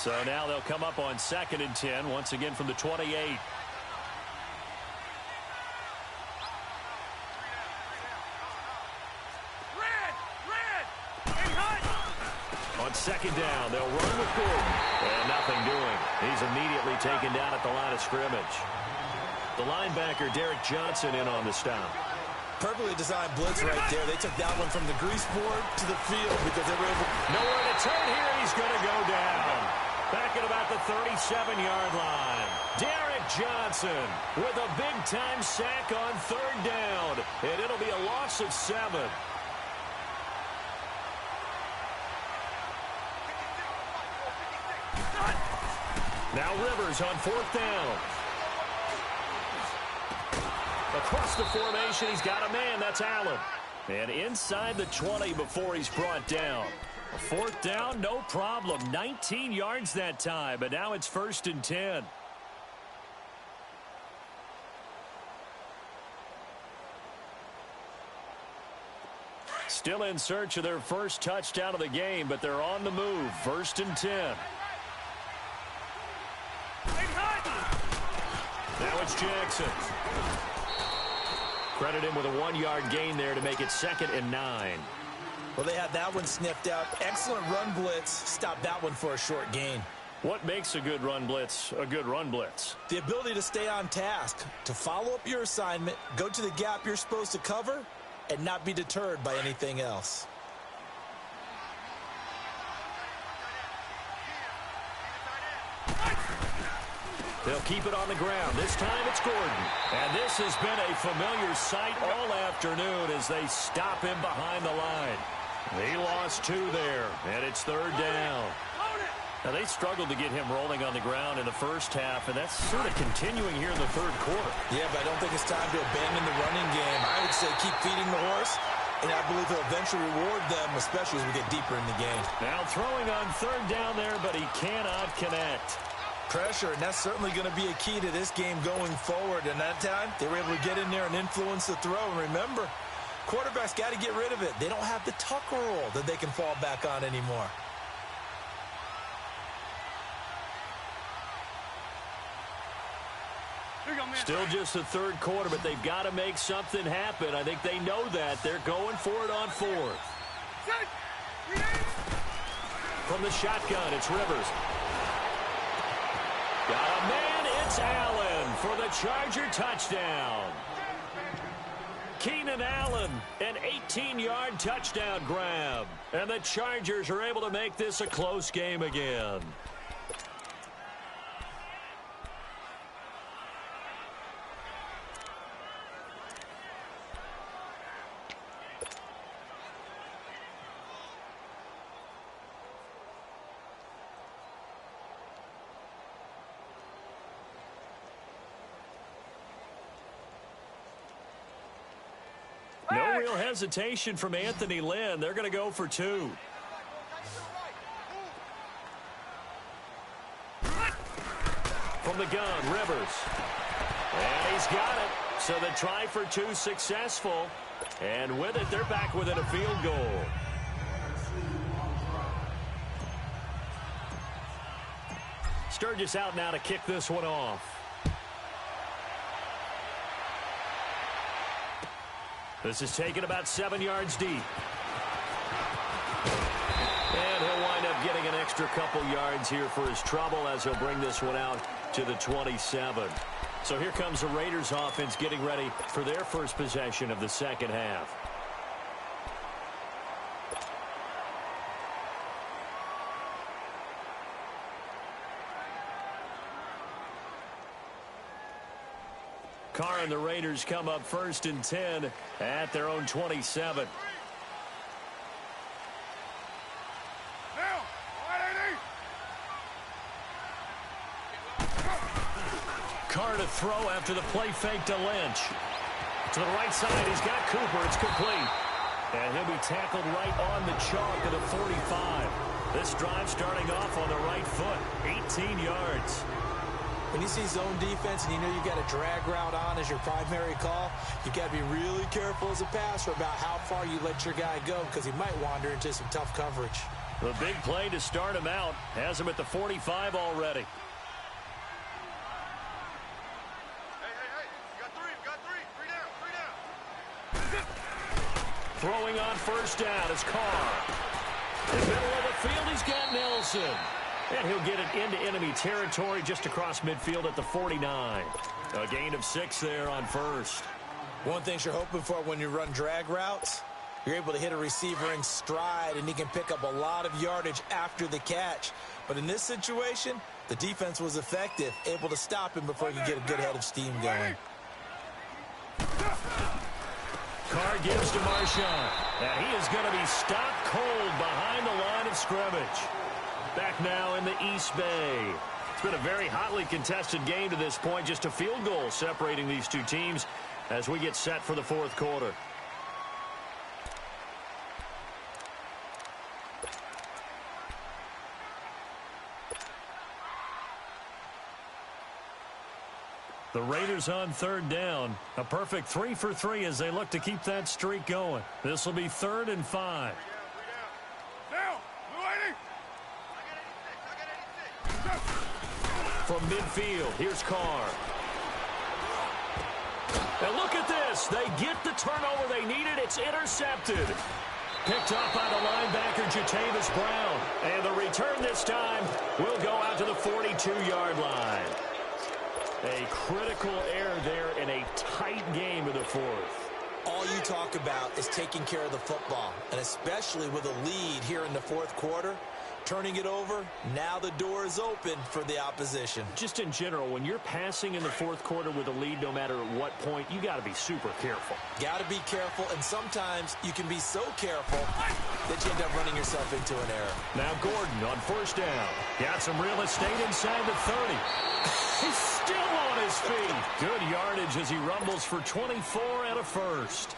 So now they'll come up on 2nd and 10, once again from the 28. On 2nd down, they'll run with Gordon. And nothing doing. He's immediately taken down at the line of scrimmage. The linebacker, Derek Johnson, in on the stop. Perfectly designed blitz right there. They took that one from the grease board to the field because they were able... Nowhere to turn here. He's going to go down. Back at about the 37-yard line. Derek Johnson with a big-time sack on 3rd down. And it'll be a loss of 7. Now Rivers on 4th down. Across the formation, he's got a man. That's Allen. And inside the 20 before he's brought down. 4th down, no problem. 19 yards that time, but now it's 1st and 10. Still in search of their first touchdown of the game, but they're on the move. 1st and 10. Now it's Jackson. Credit him with a 1-yard gain there to make it 2nd and 9. Well, they had that one sniffed out. Excellent run blitz. Stopped that one for a short gain. What makes a good run blitz a good run blitz? The ability to stay on task, to follow up your assignment, go to the gap you're supposed to cover, and not be deterred by anything else. They'll keep it on the ground. This time it's Gordon. And this has been a familiar sight all afternoon as they stop him behind the line. He lost 2 there, and it's 3rd down. Now, they struggled to get him rolling on the ground in the first half, and that's sort of continuing here in the 3rd quarter. Yeah, but I don't think it's time to abandon the running game. I would say keep feeding the horse, and I believe he'll eventually reward them, especially as we get deeper in the game. Now throwing on 3rd down there, but he cannot connect. Pressure, and that's certainly going to be a key to this game going forward. And that time, they were able to get in there and influence the throw. And remember, quarterbacks got to get rid of it. They don't have the Tucker roll that they can fall back on anymore. Still just the 3rd quarter, but they've got to make something happen. I think they know that. They're going for it on 4th. From the shotgun, it's Rivers. Got a man, it's Allen for the Charger touchdown. Keenan Allen, an 18-yard touchdown grab. And the Chargers are able to make this a close game again. No real hesitation from Anthony Lynn. They're going to go for 2. From the gun, Rivers. And he's got it. So the try for 2 successful. And with it, they're back within a field goal. Sturgis out now to kick this one off. This is taken about 7 yards deep. And he'll wind up getting an extra couple yards here for his trouble as he'll bring this one out to the 27. So here comes the Raiders offense getting ready for their first possession of the 2nd half. Carr and the Raiders come up 1st and 10 at their own 27. Carr to throw after the play fake to Lynch. To the right side, he's got Cooper. It's complete. And he'll be tackled right on the chalk of the 45. This drive starting off on the right foot. 18 yards. When you see zone defense and you know you've got a drag route on as your primary call, you've got to be really careful as a passer about how far you let your guy go because he might wander into some tough coverage. The big play to start him out has him at the 45 already. Hey, you got three down. Throwing on first down is Carr. In the middle of the field, he's got Nelson. And he'll get it into enemy territory just across midfield at the 49. A gain of 6 there on first. One thing you're hoping for when you run drag routes, you're able to hit a receiver in stride, and he can pick up a lot of yardage after the catch. But in this situation, the defense was effective, able to stop him before he could get a good head of steam going. Carr gives to Marshawn. And he is going to be stopped cold behind the line of scrimmage. Back now in the East Bay. It's been a very hotly contested game to this point. Just a field goal separating these two teams as we get set for the fourth quarter. The Raiders on third down. A perfect 3 for 3 as they look to keep that streak going. This will be 3rd and 5. From midfield, here's Carr. And look at this. They get the turnover they needed. It's intercepted. Picked up by the linebacker, Jatavis Brown. And the return this time will go out to the 42-yard line. A critical error there in a tight game of the fourth. All you talk about is taking care of the football, and especially with a lead here in the fourth quarter. Turning it over, now the door is open for the opposition. Just in general, when you're passing in the fourth quarter with a lead, no matter at what point, you got to be super careful. Got to be careful, and sometimes you can be so careful that you end up running yourself into an error. Now Gordon on first down. Got some real estate inside the 30. He's still on his feet. Good yardage as he rumbles for 24 and a first.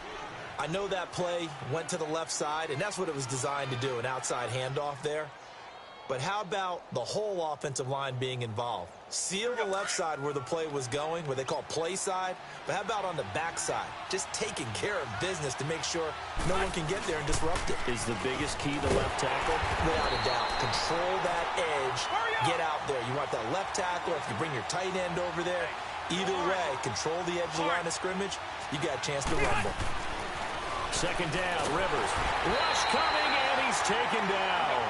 I know that play went to the left side, and that's what it was designed to do, an outside handoff there. But how about the whole offensive line being involved? Seal the left side where the play was going, what they call play side. But how about on the back side? Just taking care of business to make sure no one can get there and disrupt it. Is the biggest key the left tackle? Without a doubt. Control that edge. Get out there. You want that left tackle. If you bring your tight end over there, either way, control the edge of the line of scrimmage. You got a chance to rumble. Second down, Rivers. Rush coming, and he's taken down.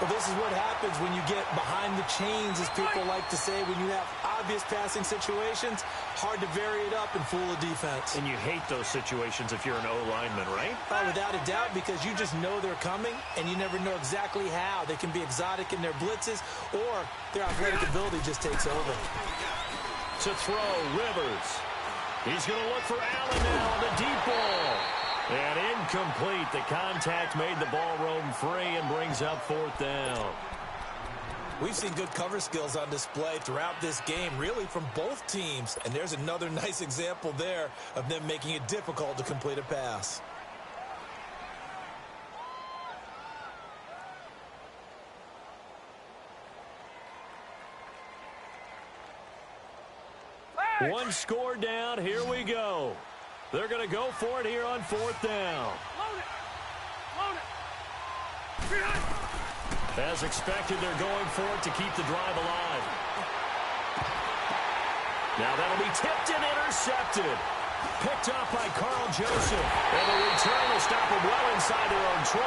Well, this is what happens when you get behind the chains, as people like to say, when you have obvious passing situations. Hard to vary it up and fool a defense. And you hate those situations if you're an O-lineman, right? Oh, without a doubt, because you just know they're coming, and you never know exactly how. They can be exotic in their blitzes, or their athletic ability just takes over. To throw, Rivers. He's going to look for Allen now on the deep ball. And incomplete. The contact made the ball roam free and brings up fourth down. We've seen good cover skills on display throughout this game, really from both teams. And there's another nice example there of them making it difficult to complete a pass. One score down. Here we go. They're going to go for it here on fourth down. Load it. Load it. As expected, they're going for it to keep the drive alive. Now that'll be tipped and intercepted. Picked up by Carl Joseph. And the return will stop them well inside their own 20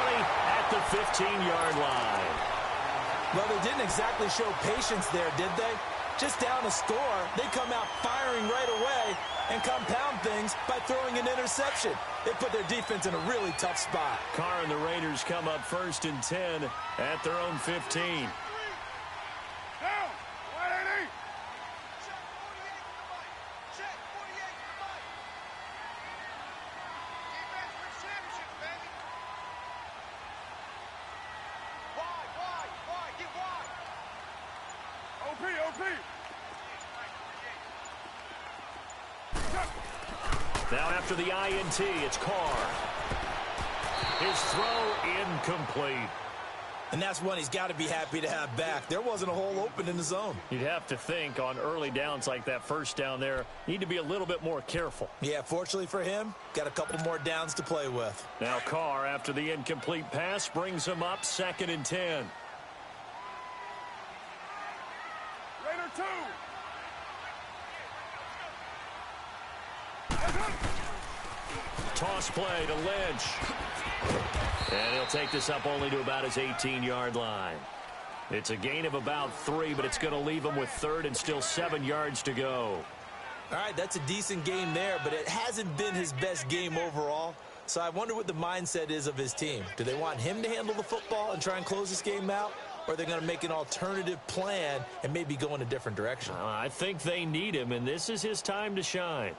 at the 15-yard line. Well, they didn't exactly show patience there, did they? Just down a score, they come out firing right away and compound things by throwing an interception. They put their defense in a really tough spot. Carr and the Raiders come up 1st and 10 at their own 15. Down. 180. Check 48 to the mic. Defense wins championships, baby. Wide, get wide. OP. Now after the INT, it's Carr. His throw incomplete. And that's one he's got to be happy to have back. There wasn't a hole open in the zone. You'd have to think on early downs like that first down there, need to be a little bit more careful. Yeah, fortunately for him, got a couple more downs to play with. Now Carr, after the incomplete pass, brings him up 2nd and 10. Raider 2. Toss play to Lynch. And he'll take this up only to about his 18-yard line. It's a gain of about 3, but it's going to leave him with 3rd and still 7 yards to go. All right, that's a decent game there, but it hasn't been his best game overall. So I wonder what the mindset is of his team. Do they want him to handle the football and try and close this game out? Or are they going to make an alternative plan and maybe go in a different direction? I think they need him, and this is his time to shine.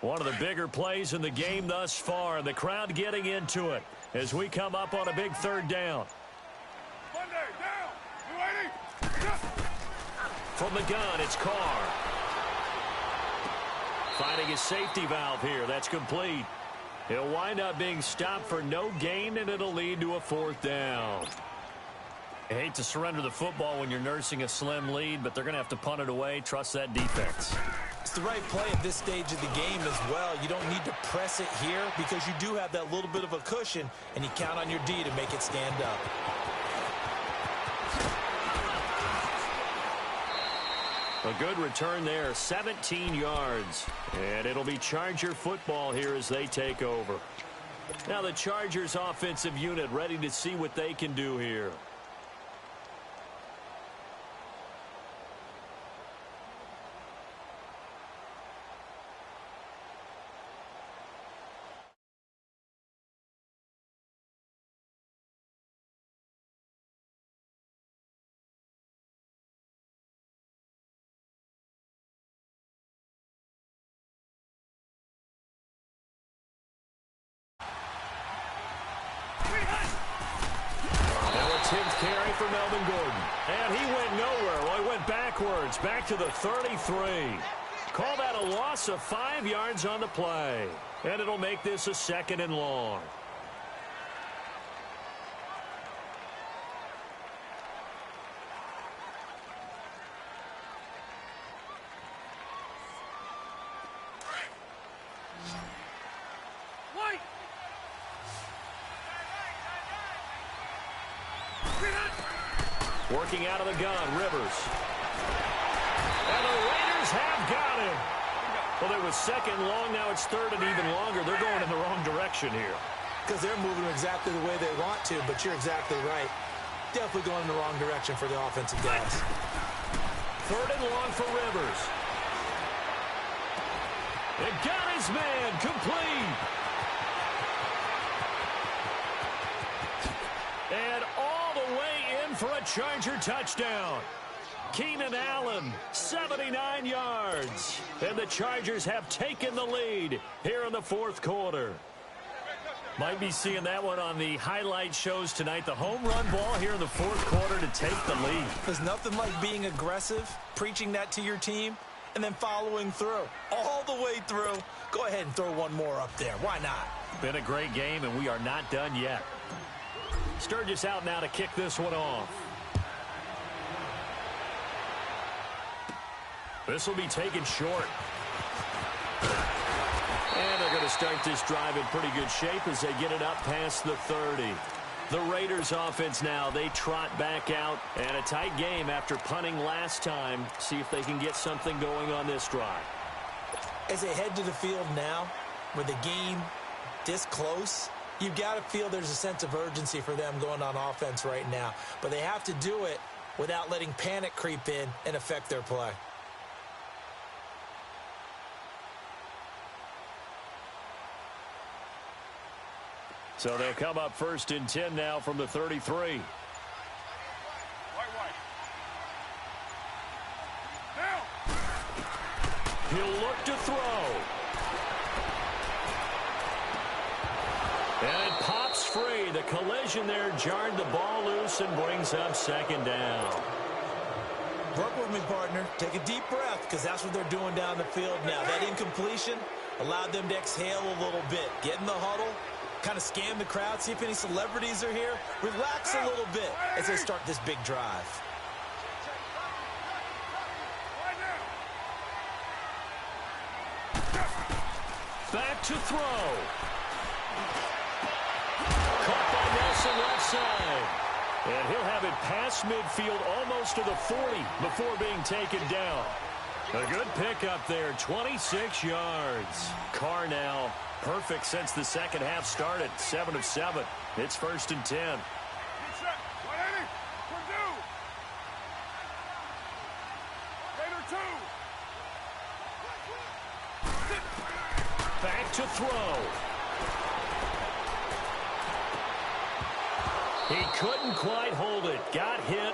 One of the bigger plays in the game thus far, and the crowd getting into it as we come up on a big 3rd down. Monday, down. 280. From the gun, it's Carr. Finding his safety valve here. That's complete. He'll wind up being stopped for no gain, and it'll lead to a 4th down. I hate to surrender the football when you're nursing a slim lead, but they're going to have to punt it away. Trust that defense. It's the right play at this stage of the game as well. You don't need to press it here because you do have that little bit of a cushion, and you count on your D to make it stand up. A good return there, 17 yards. And it'll be Charger football here as they take over. Now the Chargers offensive unit ready to see what they can do here. Carry for Melvin Gordon. And he went nowhere. Well, he went backwards, back to the 33. Call that a loss of 5 yards on the play. And it'll make this a 2nd and long. Working out of the gun, Rivers. And the Raiders have got him. Well, it was 2nd and long. Now it's 3rd and even longer. They're going in the wrong direction here. Because they're moving exactly the way they want to, but you're exactly right. Definitely going in the wrong direction for the offensive guys. 3rd and long for Rivers. It got his man complete. And all the way in for a Charger touchdown. Keenan Allen, 79 yards. And the Chargers have taken the lead here in the 4th quarter. Might be seeing that one on the highlight shows tonight. The home run ball here in the 4th quarter to take the lead. There's nothing like being aggressive, preaching that to your team, and then following through. All the way through. Go ahead and throw one more up there. Why not? Been a great game, and we are not done yet. Sturgis out now to kick this one off. This will be taken short. And they're going to start this drive in pretty good shape as they get it up past the 30. The Raiders offense now, they trot back out. And a tight game after punting last time. See if they can get something going on this drive. As they head to the field now, with the game this close, you've got to feel there's a sense of urgency for them going on offense right now. But they have to do it without letting panic creep in and affect their play. So they'll come up 1st and 10 now from the 33. He'll look to throw. And it pops free. The collision there jarred the ball loose and brings up 2nd down. Work with me, partner. Take a deep breath, because that's what they're doing down the field now. That incompletion allowed them to exhale a little bit. Get in the huddle, kind of scan the crowd, see if any celebrities are here. Relax a little bit as they start this big drive. Back to throw. Caught by Nelson left side. And he'll have it past midfield almost to the 40 before being taken down. A good pickup there, 26 yards. Carr now perfect since the second half started, 7 of 7. It's 1st and 10. Back to throw. He couldn't quite hold it. Got hit.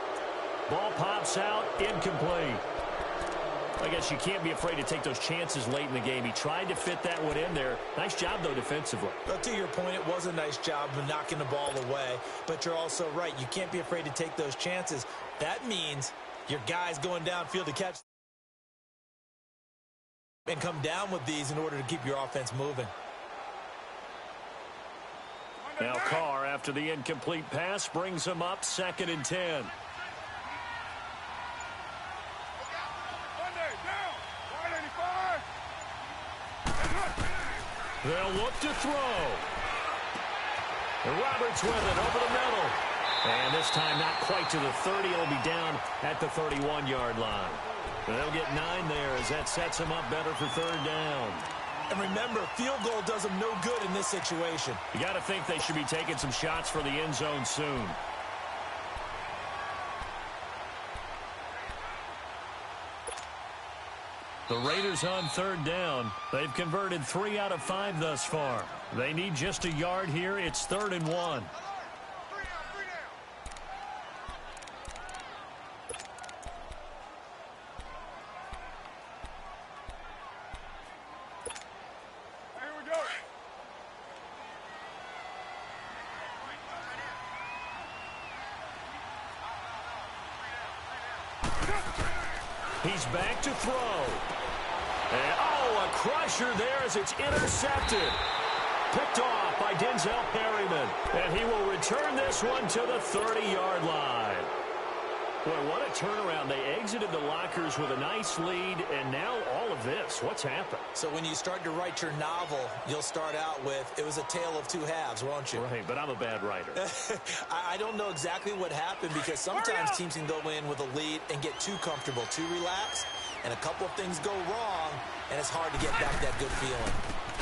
Ball pops out. Incomplete. I guess you can't be afraid to take those chances late in the game. He tried to fit that one in there. Nice job, though, defensively. Well, to your point, it was a nice job of knocking the ball away. But you're also right. You can't be afraid to take those chances. That means your guy's going downfield to catch and come down with these in order to keep your offense moving. Now Carr, after the incomplete pass, brings him up 2nd and 10. They'll look to throw. And Roberts with it over the middle. And this time not quite to the 30. It'll be down at the 31-yard line. They'll get 9 there as that sets them up better for 3rd down. And remember, field goal does them no good in this situation. You got to think they should be taking some shots for the end zone soon. The Raiders on 3rd down. They've converted 3 out of 5 thus far. They need just a yard here. It's 3rd and 1. He's back to throw. And, oh, a crusher there as it's intercepted. Picked off by Denzel Perryman. And he will return this one to the 30-yard line. Boy, what a turnaround. They exited the lockers with a nice lead, and now all of this. What's happened? So when you start to write your novel, you'll start out with, it was a tale of 2 halves, won't you? Right, but I'm a bad writer. I don't know exactly what happened because sometimes teams can go in with a lead and get too comfortable, too relaxed, and a couple of things go wrong, and it's hard to get back that good feeling.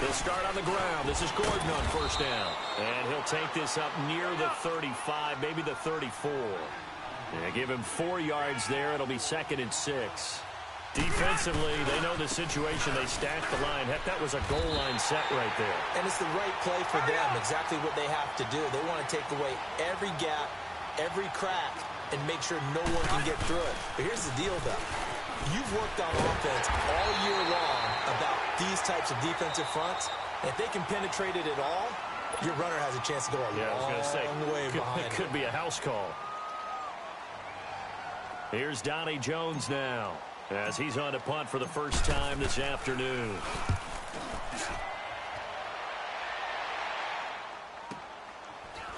He'll start on the ground. This is Gordon on 1st down. And he'll take this up near the 35, maybe the 34. Yeah, give him 4 yards there. It'll be 2nd and 6. Defensively, they know the situation. They stacked the line. Heck, that was a goal line set right there. And it's the right play for them, exactly what they have to do. They want to take away every gap, every crack, and make sure no one can get through it. But here's the deal, though. You've worked on offense all year long about these types of defensive fronts. And if they can penetrate it at all, your runner has a chance to go a long way behind. It could be a house call. Here's Donnie Jones now as he's on to punt for the first time this afternoon.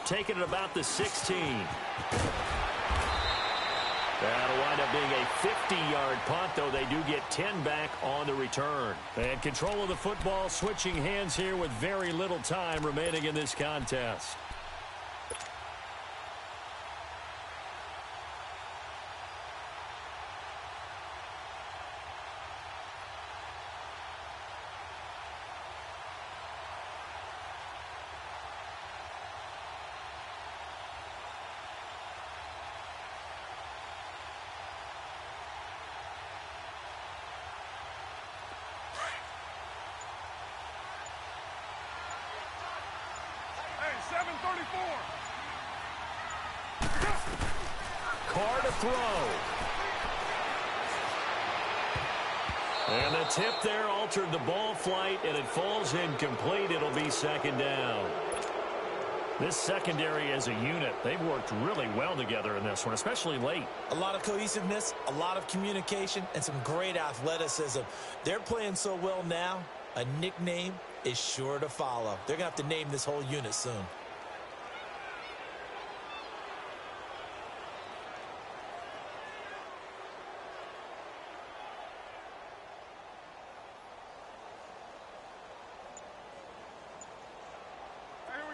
Taking it about the 16. That'll wind up being a 50-yard punt, though they do get 10 back on the return. And control of the football switching hands here with very little time remaining in this contest. Carr to throw. And the tip there altered the ball flight, and it falls incomplete. It'll be 2nd down. This secondary as a unit, they've worked really well together in this one, especially late. A lot of cohesiveness, a lot of communication, and some great athleticism. They're playing so well now, a nickname is sure to follow. They're going to have to name this whole unit soon.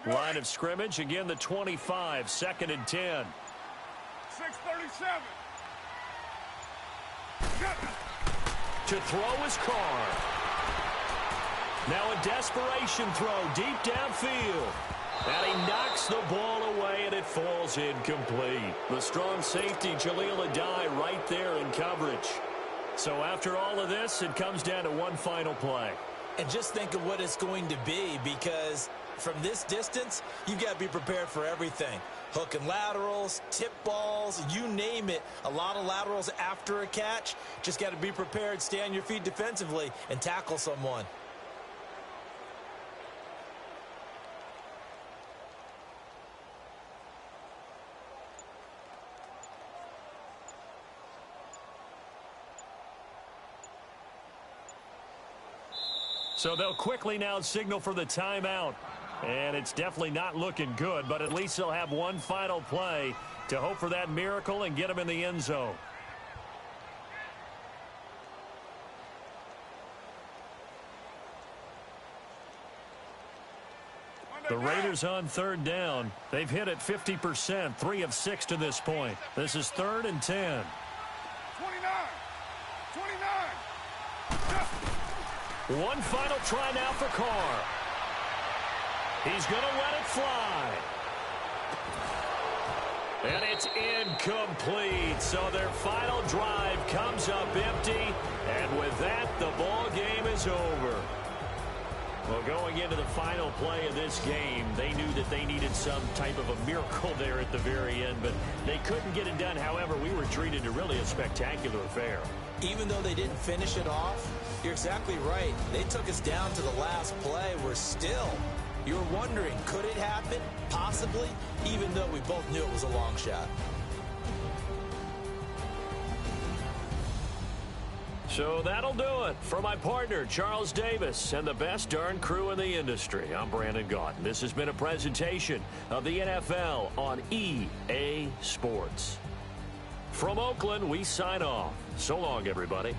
Line of scrimmage, again the 25, 2nd and 10. 6:37. To throw his car. Now a desperation throw deep downfield. And he knocks the ball away, and it falls incomplete. The strong safety, Jaleel Adai, right there in coverage. So after all of this, it comes down to one final play. And just think of what it's going to be, because from this distance, you've got to be prepared for everything. Hook and laterals, tip balls, you name it. A lot of laterals after a catch. Just got to be prepared, stay on your feet defensively, and tackle someone. So they'll quickly now signal for the timeout. And it's definitely not looking good, but at least they'll have one final play to hope for that miracle and get them in the end zone. The Raiders on 3rd down. They've hit it 50%, 3 of 6 to this point. This is 3rd and 10. 29. One final try now for Carr. He's going to let it fly. And it's incomplete. So their final drive comes up empty. And with that, the ball game is over. Well, going into the final play of this game, they knew that they needed some type of a miracle there at the very end, but they couldn't get it done. However, we were treated to really a spectacular affair. Even though they didn't finish it off, you're exactly right. They took us down to the last play. We're still, you're wondering, could it happen? Possibly, even though we both knew it was a long shot. So that'll do it. For my partner, Charles Davis, and the best darn crew in the industry, I'm Brandon Gaudin. This has been a presentation of the NFL on EA Sports. From Oakland, we sign off. So long, everybody.